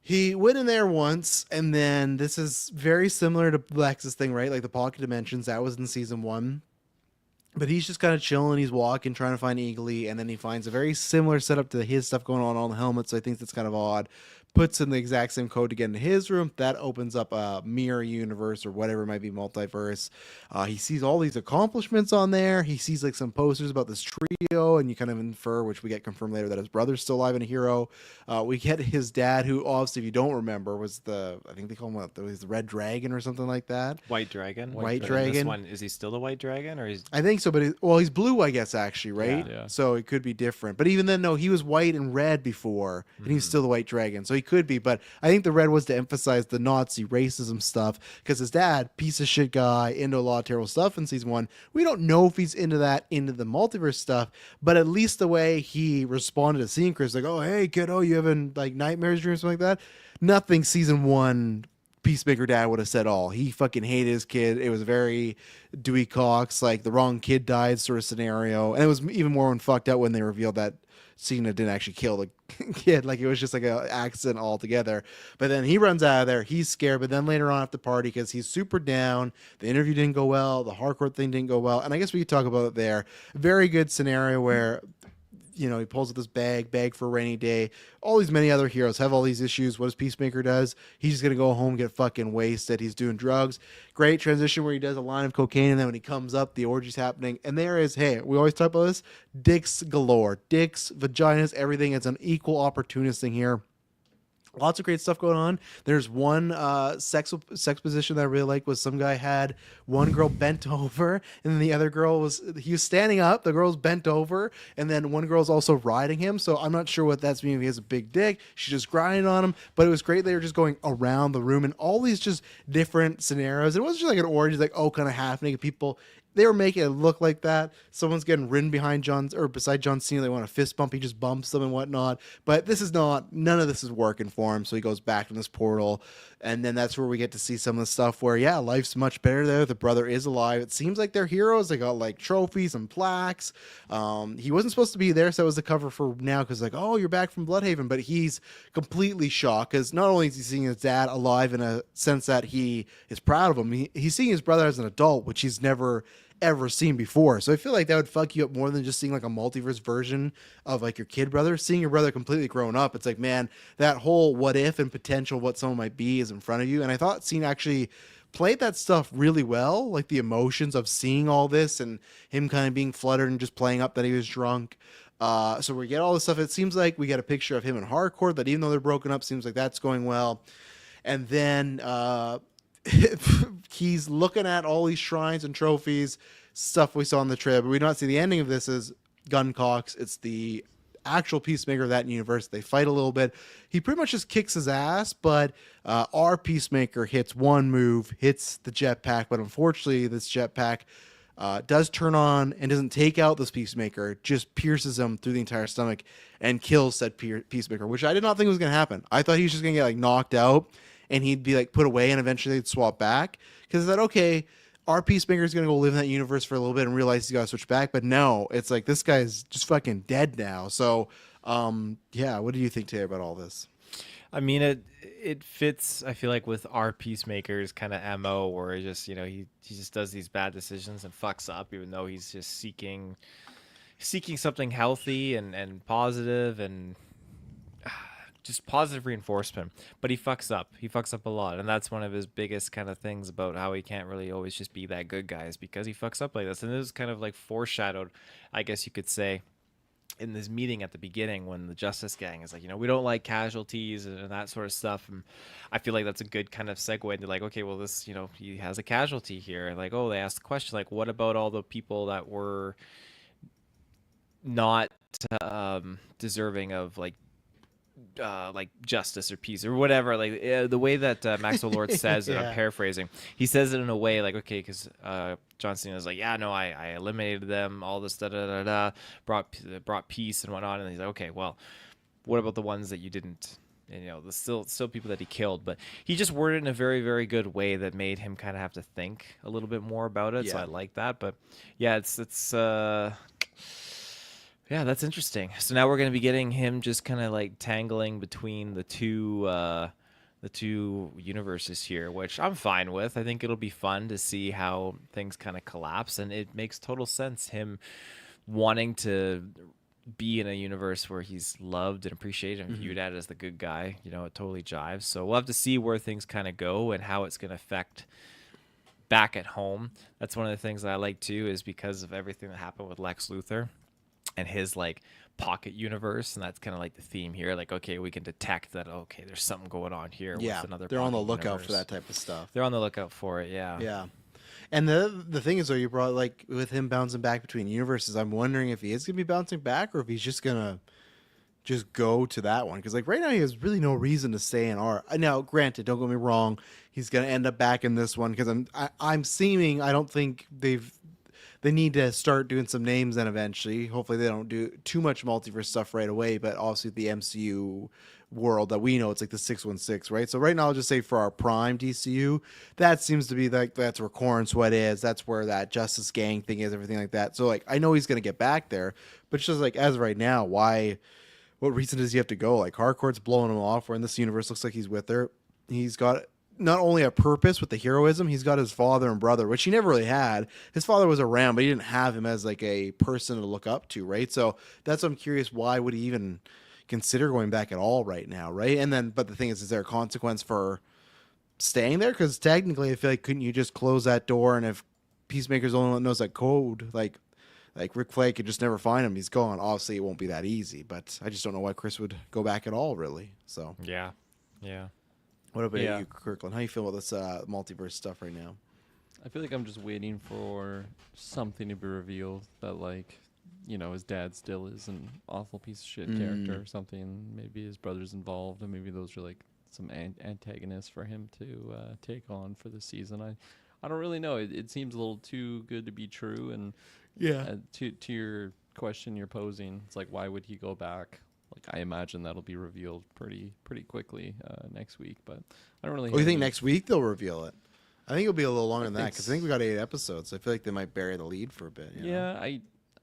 he went in there once, and then this is very similar to Lex's thing, right? Like the pocket dimensions that was in season 1. But he's just kind of chilling. He's walking, trying to find Eagly, and then he finds a very similar setup to his stuff going on the helmet. So I think that's kind of odd. Puts in the exact same code to get into his room. That opens up a mirror universe or whatever it might be, multiverse. He sees all these accomplishments on there. He sees like some posters about this trio, and you kind of infer, which we get confirmed later, that his brother's still alive and a hero. We get his dad, who obviously, if you don't remember, was I think they call him what, the Red Dragon or something like that. White Dragon. White This Dragon. one, is he still the White Dragon or he's I think so, but he's blue, I guess, actually, right? Yeah. So it could be different. But even then, no, he was white and red before, and he's still the White Dragon. So he could be, but I think the red was to emphasize the Nazi racism stuff, because his dad, piece of shit guy, into a lot of terrible stuff in season 1. We don't know if he's into the multiverse stuff, but at least the way he responded to seeing Chris, like, oh, hey, kiddo, you having like nightmares, dreams, something like that? Nothing season 1 Peacemaker dad would have said all. He fucking hated his kid. It was very Dewey Cox, like the wrong kid died sort of scenario. And it was even more fucked out when they revealed that Cena didn't actually kill the kid. Like it was just like an accident altogether. But then he runs out of there. He's scared. But then later on at the party, because he's super down, the interview didn't go well. The hardcore thing didn't go well. And I guess we could talk about it there. Very good scenario where, you know, he pulls up this bag for a rainy day. All these many other heroes have all these issues. What does Peacemaker does? He's just going to go home, get fucking wasted. He's doing drugs. Great transition where he does a line of cocaine, and then when he comes up, the orgy's happening. And there is, hey, we always talk about this, dicks galore. Dicks, vaginas, everything. It's an equal opportunist thing here. Lots of great stuff going on. There's one sex position that I really like was some guy had one girl bent over, and then the other girl was standing up. The girl's bent over, and then one girl's also riding him. So I'm not sure what that's meaning. If he has a big dick, she's just grinding on him. But it was great. They were just going around the room and all these just different scenarios. It wasn't just like an orgy, like kind of half naked people. They were making it look like that. Someone's getting ridden beside John Cena. They want a fist bump. He just bumps them and whatnot. But none of this is working for him. So he goes back in this portal. And then that's where we get to see some of the stuff where, yeah, life's much better there. The brother is alive. It seems like they're heroes. They got like trophies and plaques. He wasn't supposed to be there. So that was the cover for now. Cause like, oh, you're back from Bloodhaven. But he's completely shocked. Cause not only is he seeing his dad alive in a sense that he is proud of him, he's seeing his brother as an adult, which he's never ever seen before. So I feel like that would fuck you up more than just seeing like a multiverse version of like your kid brother. Seeing your brother completely grown up, it's like, man, that whole what if and potential what someone might be is in front of you. And I thought Cena actually played that stuff really well, like the emotions of seeing all this and him kind of being fluttered and just playing up that he was drunk. So we get all this stuff. It seems like we get a picture of him in Hardcore that even though they're broken up, seems like that's going well. And then he's looking at all these shrines and trophies, stuff we saw in the trailer. But we don't see the ending of this is Guncocks. It's the actual Peacemaker of that universe. They fight a little bit. He pretty much just kicks his ass, but our Peacemaker hits one move, hits the jetpack, but unfortunately this jetpack does turn on and doesn't take out this Peacemaker, just pierces him through the entire stomach and kills said Peacemaker, which I did not think was going to happen. I thought he was just going to get like knocked out and he'd be like put away and eventually they'd swap back. Because I thought, okay, our Peacemaker is going to go live in that universe for a little bit and realize he's got to switch back. But no, it's like this guy's just fucking dead now. So, yeah, what do you think, Taylor, about all this? I mean, it fits. I feel like with our Peacemaker's kind of MO, where he just he just does these bad decisions and fucks up, even though he's just seeking something healthy and positive and just positive reinforcement. But he fucks up. He fucks up a lot, and that's one of his biggest kind of things about how he can't really always just be that good guy, is because he fucks up like this. And this is kind of like foreshadowed, I guess you could say, in this meeting at the beginning when the Justice Gang is like, we don't like casualties and that sort of stuff. And I feel like that's a good kind of segue into like, okay, well, this, he has a casualty here. Like, oh, they asked the question, like, what about all the people that were not deserving of like justice or peace or whatever, like the way that Maxwell Lord says it, I'm paraphrasing, he says it in a way like, okay, because John Cena is like, yeah, no, I eliminated them, all this brought peace and whatnot, and he's like, okay, well, what about the ones that you didn't, and the still people that he killed? But he just worded it in a very, very good way that made him kind of have to think a little bit more about it. So I like that. But yeah, it's yeah, that's interesting. So now we're going to be getting him just kind of like tangling between the two universes here, which I'm fine with. I think it'll be fun to see how things kind of collapse, and it makes total sense him wanting to be in a universe where he's loved and appreciated and viewed at as the good guy. It totally jives. So we'll have to see where things kind of go and how it's going to affect back at home. That's one of the things that I like too, is because of everything that happened with Lex Luthor and his like pocket universe, and that's kind of like the theme here. Like, okay, we can detect that. Okay, there's something going on here. Yeah, with another they're on the pocket lookout universe. for that type of stuff. They're on the lookout for it. Yeah. Yeah, and the thing is, though, you brought like with him bouncing back between universes. I'm wondering if he is gonna be bouncing back or if he's just gonna just go to that one, because like right now he has really no reason to stay in our. Now, granted, don't get me wrong, he's gonna end up back in this one because I'm seeming. I don't think they need to start doing some names then eventually. Hopefully they don't do too much multiverse stuff right away, but obviously the MCU world that we know, it's like the 616, right? So right now I'll just say for our prime DCU, that seems to be like that's where Corn Sweat is, that's where that Justice Gang thing is, everything like that. So like I know he's gonna get back there, but it's just like as of right now, what reason does he have to go? Like Harcourt's blowing him off, where in this universe looks like he's with her. He's got not only a purpose with the heroism, he's got his father and brother, which he never really had. His father was around, but he didn't have him as like a person to look up to, right? So that's what I'm curious, why would he even consider going back at all right now, right? And then, but the thing is there a consequence for staying there? Because technically, I feel like couldn't you just close that door, and if Peacemaker's the only one that knows that code, like Rick Flag could just never find him, he's gone. Obviously, it won't be that easy, but I just don't know why Chris would go back at all, really. So Yeah. what about Yeah. you, Kirkland? How you feel about this multiverse stuff right now? I feel like I'm just waiting for something to be revealed that, like, his dad still is an awful piece of shit character or something. Maybe his brother's involved, and maybe those are like some antagonists for him to take on for the season. I don't really know. It seems a little too good to be true. And to your question you're posing, it's like, why would he go back? Like, I imagine that'll be revealed pretty quickly next week, but I don't really. Oh, you think next week they'll reveal it? I think it'll be a little longer than that, think because I think we got 8 episodes. I feel like they might bury the lead for a bit. You know? Yeah,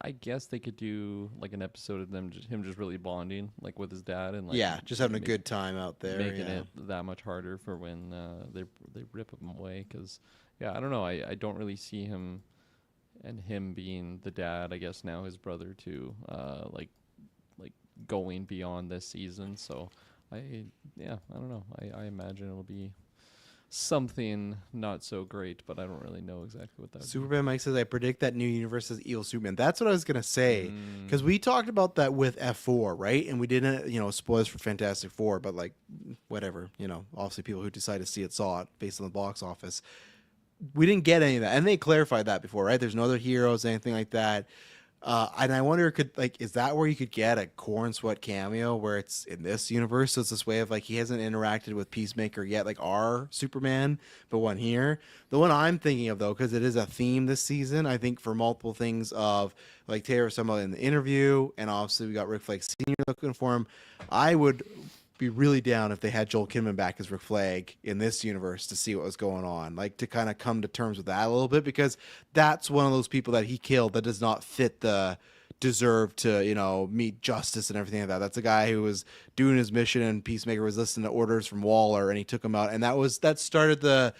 I guess they could do like an episode of him just really bonding, like with his dad, and like just having a good time out there, making it that much harder for when they rip him away. Because I don't know, I don't really see him being the dad. I guess now his brother too, like going beyond this season. So I don't know. I imagine it'll be something not so great, but I don't really know exactly what that would be. Superman Mike says, I predict that new universe is evil Superman. That's what I was going to say. Because we talked about that with F4, right? And we didn't, spoilers for Fantastic Four, but like, whatever. Obviously people who decide to see it saw it based on the box office. We didn't get any of that. And they clarified that before, right? There's no other heroes, anything like that. And I wonder, is that where you could get a Corn Sweat cameo where it's in this universe? So it's this way of like he hasn't interacted with Peacemaker yet, like our Superman, but one here. The one I'm thinking of though, because it is a theme this season, I think for multiple things of like Taylor was talking about in the interview, and obviously we got Rick Flag Sr. looking for him. I would be really down if they had Joel Kinnaman back as Rick Flag in this universe to see what was going on, like to kind of come to terms with that a little bit, because that's one of those people that he killed that does not fit the deserve to meet justice and everything like that. That's a guy who was doing his mission and Peacemaker was listening to orders from Waller and he took him out, and that started the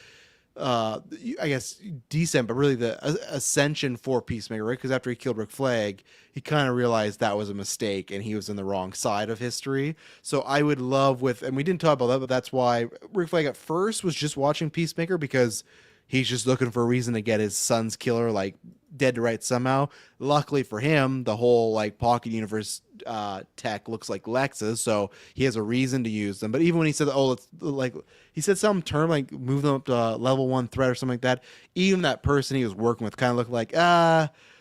I guess descent, but really the ascension for Peacemaker, right? Because after he killed Rick Flag, he kind of realized that was a mistake and he was in the wrong side of history. So I would love and we didn't talk about that, but that's why Rick Flag at first was just watching Peacemaker because he's just looking for a reason to get his son's killer like dead to rights somehow. Luckily for him, the whole like pocket universe tech looks like Lex's, so he has a reason to use them. But even when he said, "Oh, it's like," he said some term like move them up to level 1 threat or something like that. Even that person he was working with kind of looked like,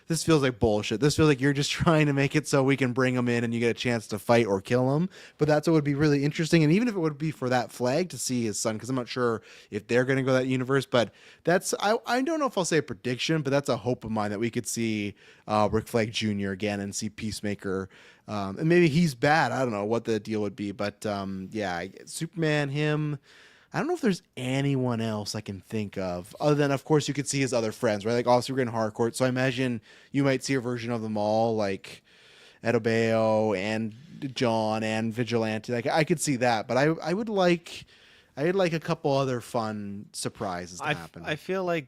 this feels like bullshit. This feels like you're just trying to make it so we can bring him in and you get a chance to fight or kill him. But that's what would be really interesting. And even if it would be for that Flag to see his son, because I'm not sure if they're going to go that universe, but I don't know if I'll say a prediction, but that's a hope of mine that we could see Rick Flag Jr. again and see Peacemaker. And maybe he's bad. I don't know what the deal would be, but Superman, him. I don't know if there's anyone else I can think of other than, of course, you could see his other friends, right? Like, obviously, we're in Harcourt, so I imagine you might see a version of them all, like Edobeo and John and Vigilante. Like, I could see that, but I would like a couple other fun surprises to happen. I feel like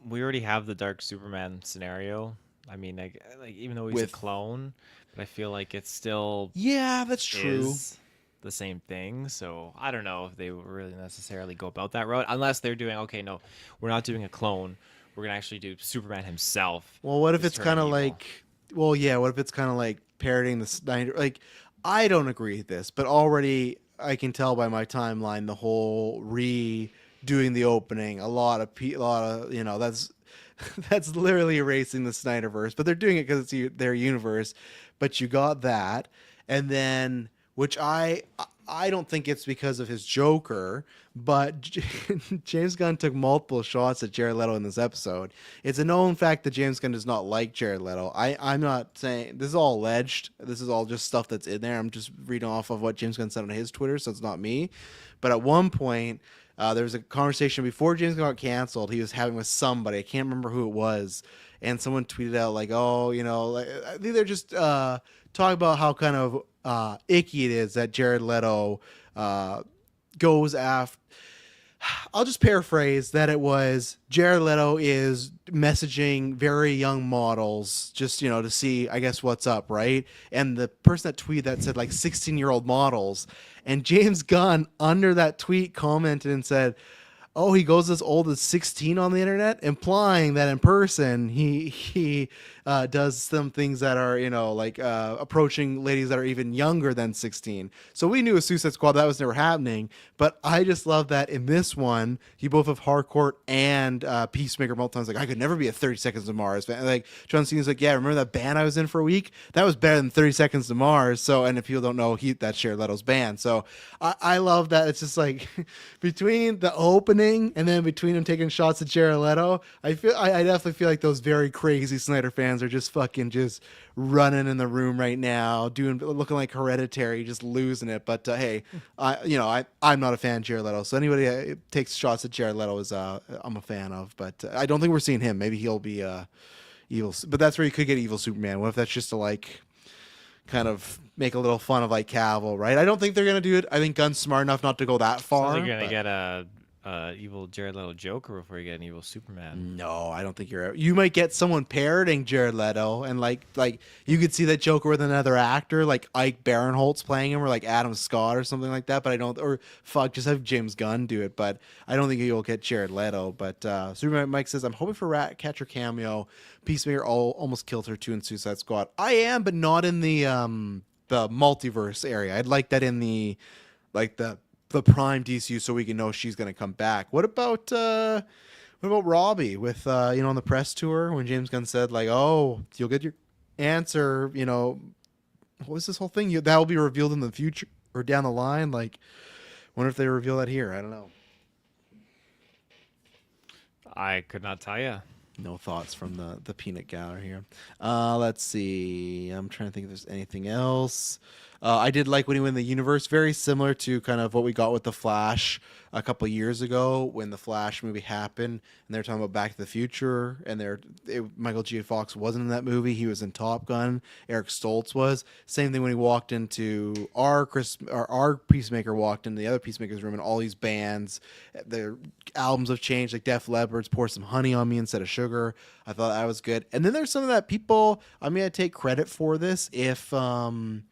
we already have the Dark Superman scenario. I mean, like even though he's a clone, but I feel like it's still that's true. Is the same thing. So I don't know if they would really necessarily go about that route unless they're doing, okay, no, we're not doing a clone. We're gonna actually do Superman himself. Well, what if it's kind of like, what if it's kind of like parodying the Snyder? Like, I don't agree with this, but already I can tell by my timeline the whole redoing the opening. A lot of that's literally erasing the Snyderverse, but they're doing it because it's their universe. But you got that, and then. Which I don't think it's because of his Joker, but James Gunn took multiple shots at Jared Leto in this episode. It's a known fact that James Gunn does not like Jared Leto. I'm not saying this is all alleged. This is all just stuff that's in there. I'm just reading off of what James Gunn said on his Twitter, so it's not me. But at one point, there was a conversation before James Gunn got canceled. He was having with somebody. I can't remember who it was. And someone tweeted out like, "Oh, like they're just talking about how kind of icky it is that Jared Leto goes after." I'll just paraphrase that it was Jared Leto is messaging very young models just, to see, I guess, what's up, right? And the person that tweeted that said like 16-year-old models. And James Gunn under that tweet commented and said, "Oh, he goes as old as 16 on the internet," implying that in person he does some things that are, approaching ladies that are even younger than 16. So we knew with Suicide Squad that was never happening. But I just love that in this one, you both have Harcourt and Peacemaker multiple times. Like, I could never be a 30 Seconds to Mars. Like, John Cena's like, "Yeah, remember that band I was in for a week? That was better than 30 Seconds to Mars." So, and if people don't know, that's Jared Leto's band. So I love that. It's just like between the opening and then between him taking shots at Jared Leto, I definitely feel like those very crazy Snyder fans are just fucking just running in the room right now, looking like Hereditary, just losing it. But hey, I'm not a fan of Jared Leto, so anybody that takes shots at Jared Leto is I'm a fan of. But I don't think we're seeing him. Maybe he'll be evil, but that's where you could get evil Superman. What if that's just to like kind of make a little fun of like Cavill, right? I don't think they're gonna do it. I think Gunn's smart enough not to go that far. So you're gonna get a evil Jared Leto Joker before you get an evil Superman. No, I don't think you're. You might get someone parroting Jared Leto, and like you could see that Joker with another actor, like Ike Barinholtz playing him, or like Adam Scott or something like that. But I don't, or fuck, just have James Gunn do it. But I don't think you'll get Jared Leto. But Superman Mike says, I'm hoping for Ratcatcher cameo. Peacemaker almost killed her too in Suicide Squad. I am, but not in the multiverse area. I'd like that in the like the prime DCU, so we can know she's going to come back. What about Robbie with on the press tour when James Gunn said like, oh, you'll get your answer, what was this whole thing? That will be revealed in the future or down the line. Like, wonder if they reveal that here. I don't know. I could not tell you. No thoughts from the peanut gallery here. Let's see. I'm trying to think if there's anything else. I did like when he went in the universe, very similar to kind of what we got with The Flash a couple years ago when the Flash movie happened, and they're talking about Back to the Future, and Michael J. Fox wasn't in that movie. He was in Top Gun. Eric Stoltz was. Same thing when he walked into our Peacemaker walked into the other Peacemaker's room, and all these bands, their albums have changed, like Def Leppard's Pour Some Honey on Me instead of Sugar. I thought that was good. And then there's some of that people, I'm going to take credit for this if I'm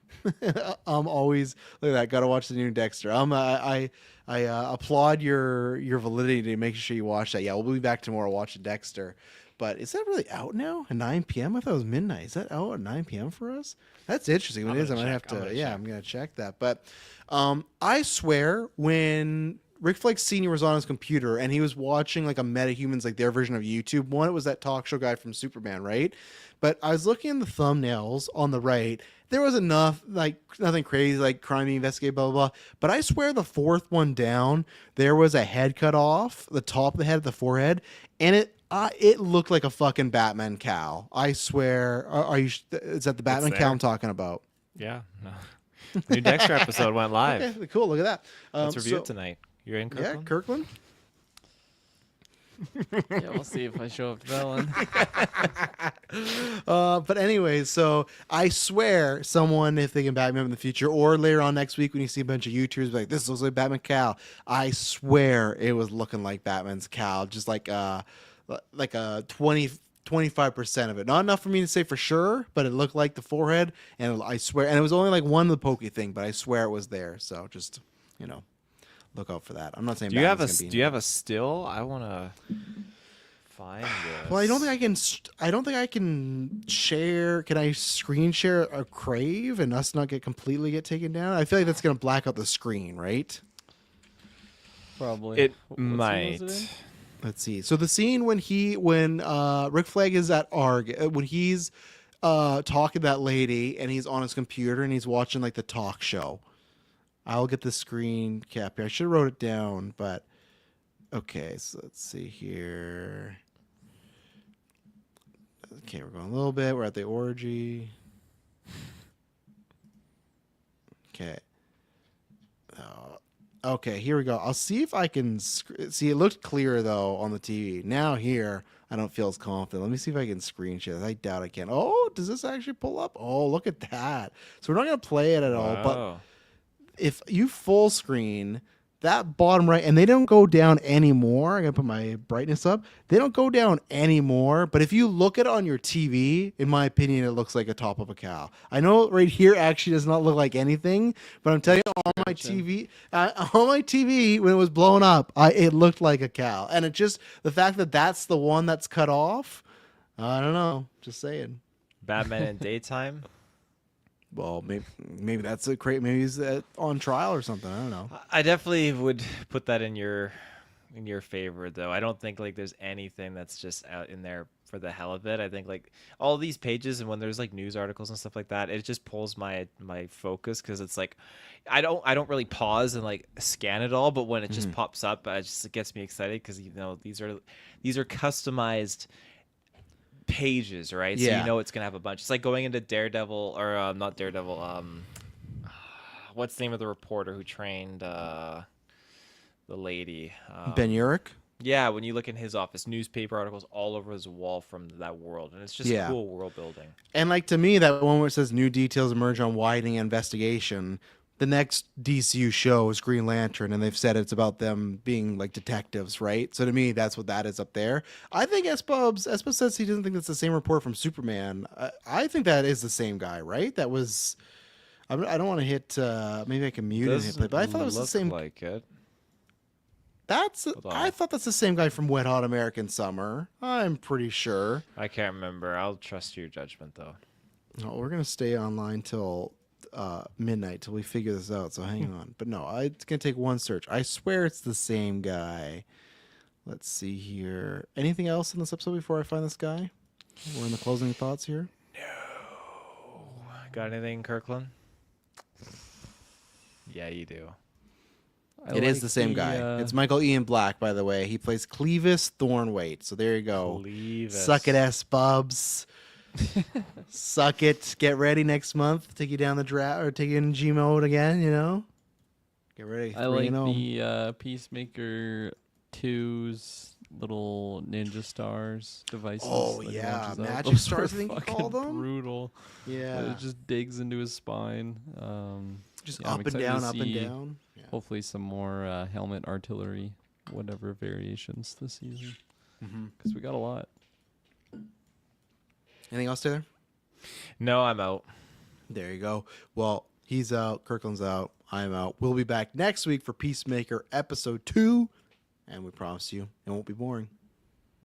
always look at that. Gotta watch the new Dexter. I applaud your validity to make sure you watch that. Yeah, we'll be back tomorrow watching Dexter. But is that really out now at 9 p.m.? I thought it was midnight. Is that out at 9 p.m. for us? That's interesting. When it is, I might have to. Yeah, I'm gonna check that. But I swear when Rick Flag Sr. was on his computer and he was watching like a MetaHumans, like their version of YouTube. One, it was that talk show guy from Superman, right? But I was looking at the thumbnails on the right. There was enough, like nothing crazy, like crime investigate, blah, blah, blah. But I swear the fourth one down, there was a head cut off, the top of the head, the forehead, and it looked like a fucking Batman cowl. I swear. Is that the Batman cowl I'm talking about? Yeah. No. The new Dexter episode went live. Okay, cool. Look at that. Let's review it tonight. You're in Kirkland? Yeah, Kirkland. Yeah, we'll see if I show up to that one. But anyway, so I swear someone, if they can back me up in the future or later on next week when you see a bunch of YouTubers like, this looks like Batman cowl, I swear it was looking like Batman's cowl, just like a 25% of it. Not enough for me to say for sure, but it looked like the forehead, and I swear, and it was only like one of the pokey thing, but I swear it was there. So just, look out for that. I'm not saying. Do you have a still? I want to find this. Well, I don't think I can share. Can I screen share a Crave and us not completely get taken down? I feel like that's gonna black out the screen, right? Probably. It What scene was might. it in? Let's see. So the scene when Rick Flag is at ARG, when he's talking to that lady and he's on his computer and he's watching like the talk show. I'll get the screen cap here. I should have wrote it down, but okay. So let's see here. Okay, we're going a little bit. We're at the orgy. Okay. Okay, here we go. I'll see if I can see. It looked clear though on the TV. Now here, I don't feel as confident. Let me see if I can screen share. I doubt I can. Oh, does this actually pull up? Oh, look at that. So we're not gonna play it at all, but Wow. if you full screen that bottom right, and they don't go down anymore. I'm gonna put my brightness up. They don't go down anymore. But if you look at it on your TV, in my opinion, it looks like a top of a cow. I know right here actually does not look like anything, but I'm telling you, on my TV, when it was blown up, it looked like a cow. And it just the fact that that's the one that's cut off. I don't know. Just saying. Batman in daytime. Well, maybe that's a great. Maybe he's on trial or something. I don't know. I definitely would put that in your favor, though. I don't think like there's anything that's just out in there for the hell of it. I think like all these pages and when there's like news articles and stuff like that, it just pulls my focus because it's like I don't really pause and like scan it all, but when it just pops up, it gets me excited because these are customized pages, right? So Yeah. it's gonna have a bunch. It's like going into Daredevil or not Daredevil. What's the name of the reporter who trained the lady? Ben Urich. Yeah, when you look in his office, newspaper articles all over his wall from that world, and it's just Yeah. cool world building. And like to me, that one where it says new details emerge on widening investigation, the next DCU show is Green Lantern, and they've said it's about them being like detectives, right? So to me, that's what that is up there. I think Espubs says he doesn't think that's the same report from Superman. I think that is the same guy, right? That was. I don't want to hit. Maybe I can mute and hit play, but I thought it was the same. Like it. That's. Hold on. I thought that's the same guy from Wet Hot American Summer. I'm pretty sure. I can't remember. I'll trust your judgment though. No, we're gonna stay online till midnight till we figure this out. So hang on. But no, it's gonna take one search. I swear it's the same guy. Let's see here. Anything else in this episode before I find this guy? We're in the closing thoughts here. Got anything, Kirkland? Yeah, you do. It is the same guy. It's Michael Ian Black, by the way. He plays Clevis Thornwaite. So there you go. Clevis. Suck it, Bubs. Suck it. Get ready next month. Take you down the draft or take you in G mode again. You know. Get ready. I 3-0. like the Peacemaker 2's little ninja stars devices. Oh, that he yeah, launches out. magic Those stars, are I think you fucking call them? Brutal. Yeah. It just digs into his spine. Just yeah, I'm up and excited to down, up and see down. Yeah. Hopefully some more helmet artillery, whatever variations this season, because we got a lot. Anything else, Taylor? No, I'm out. There you go. Well, he's out. Kirkland's out. I'm out. We'll be back next week for Peacemaker episode 2. And we promise you it won't be boring.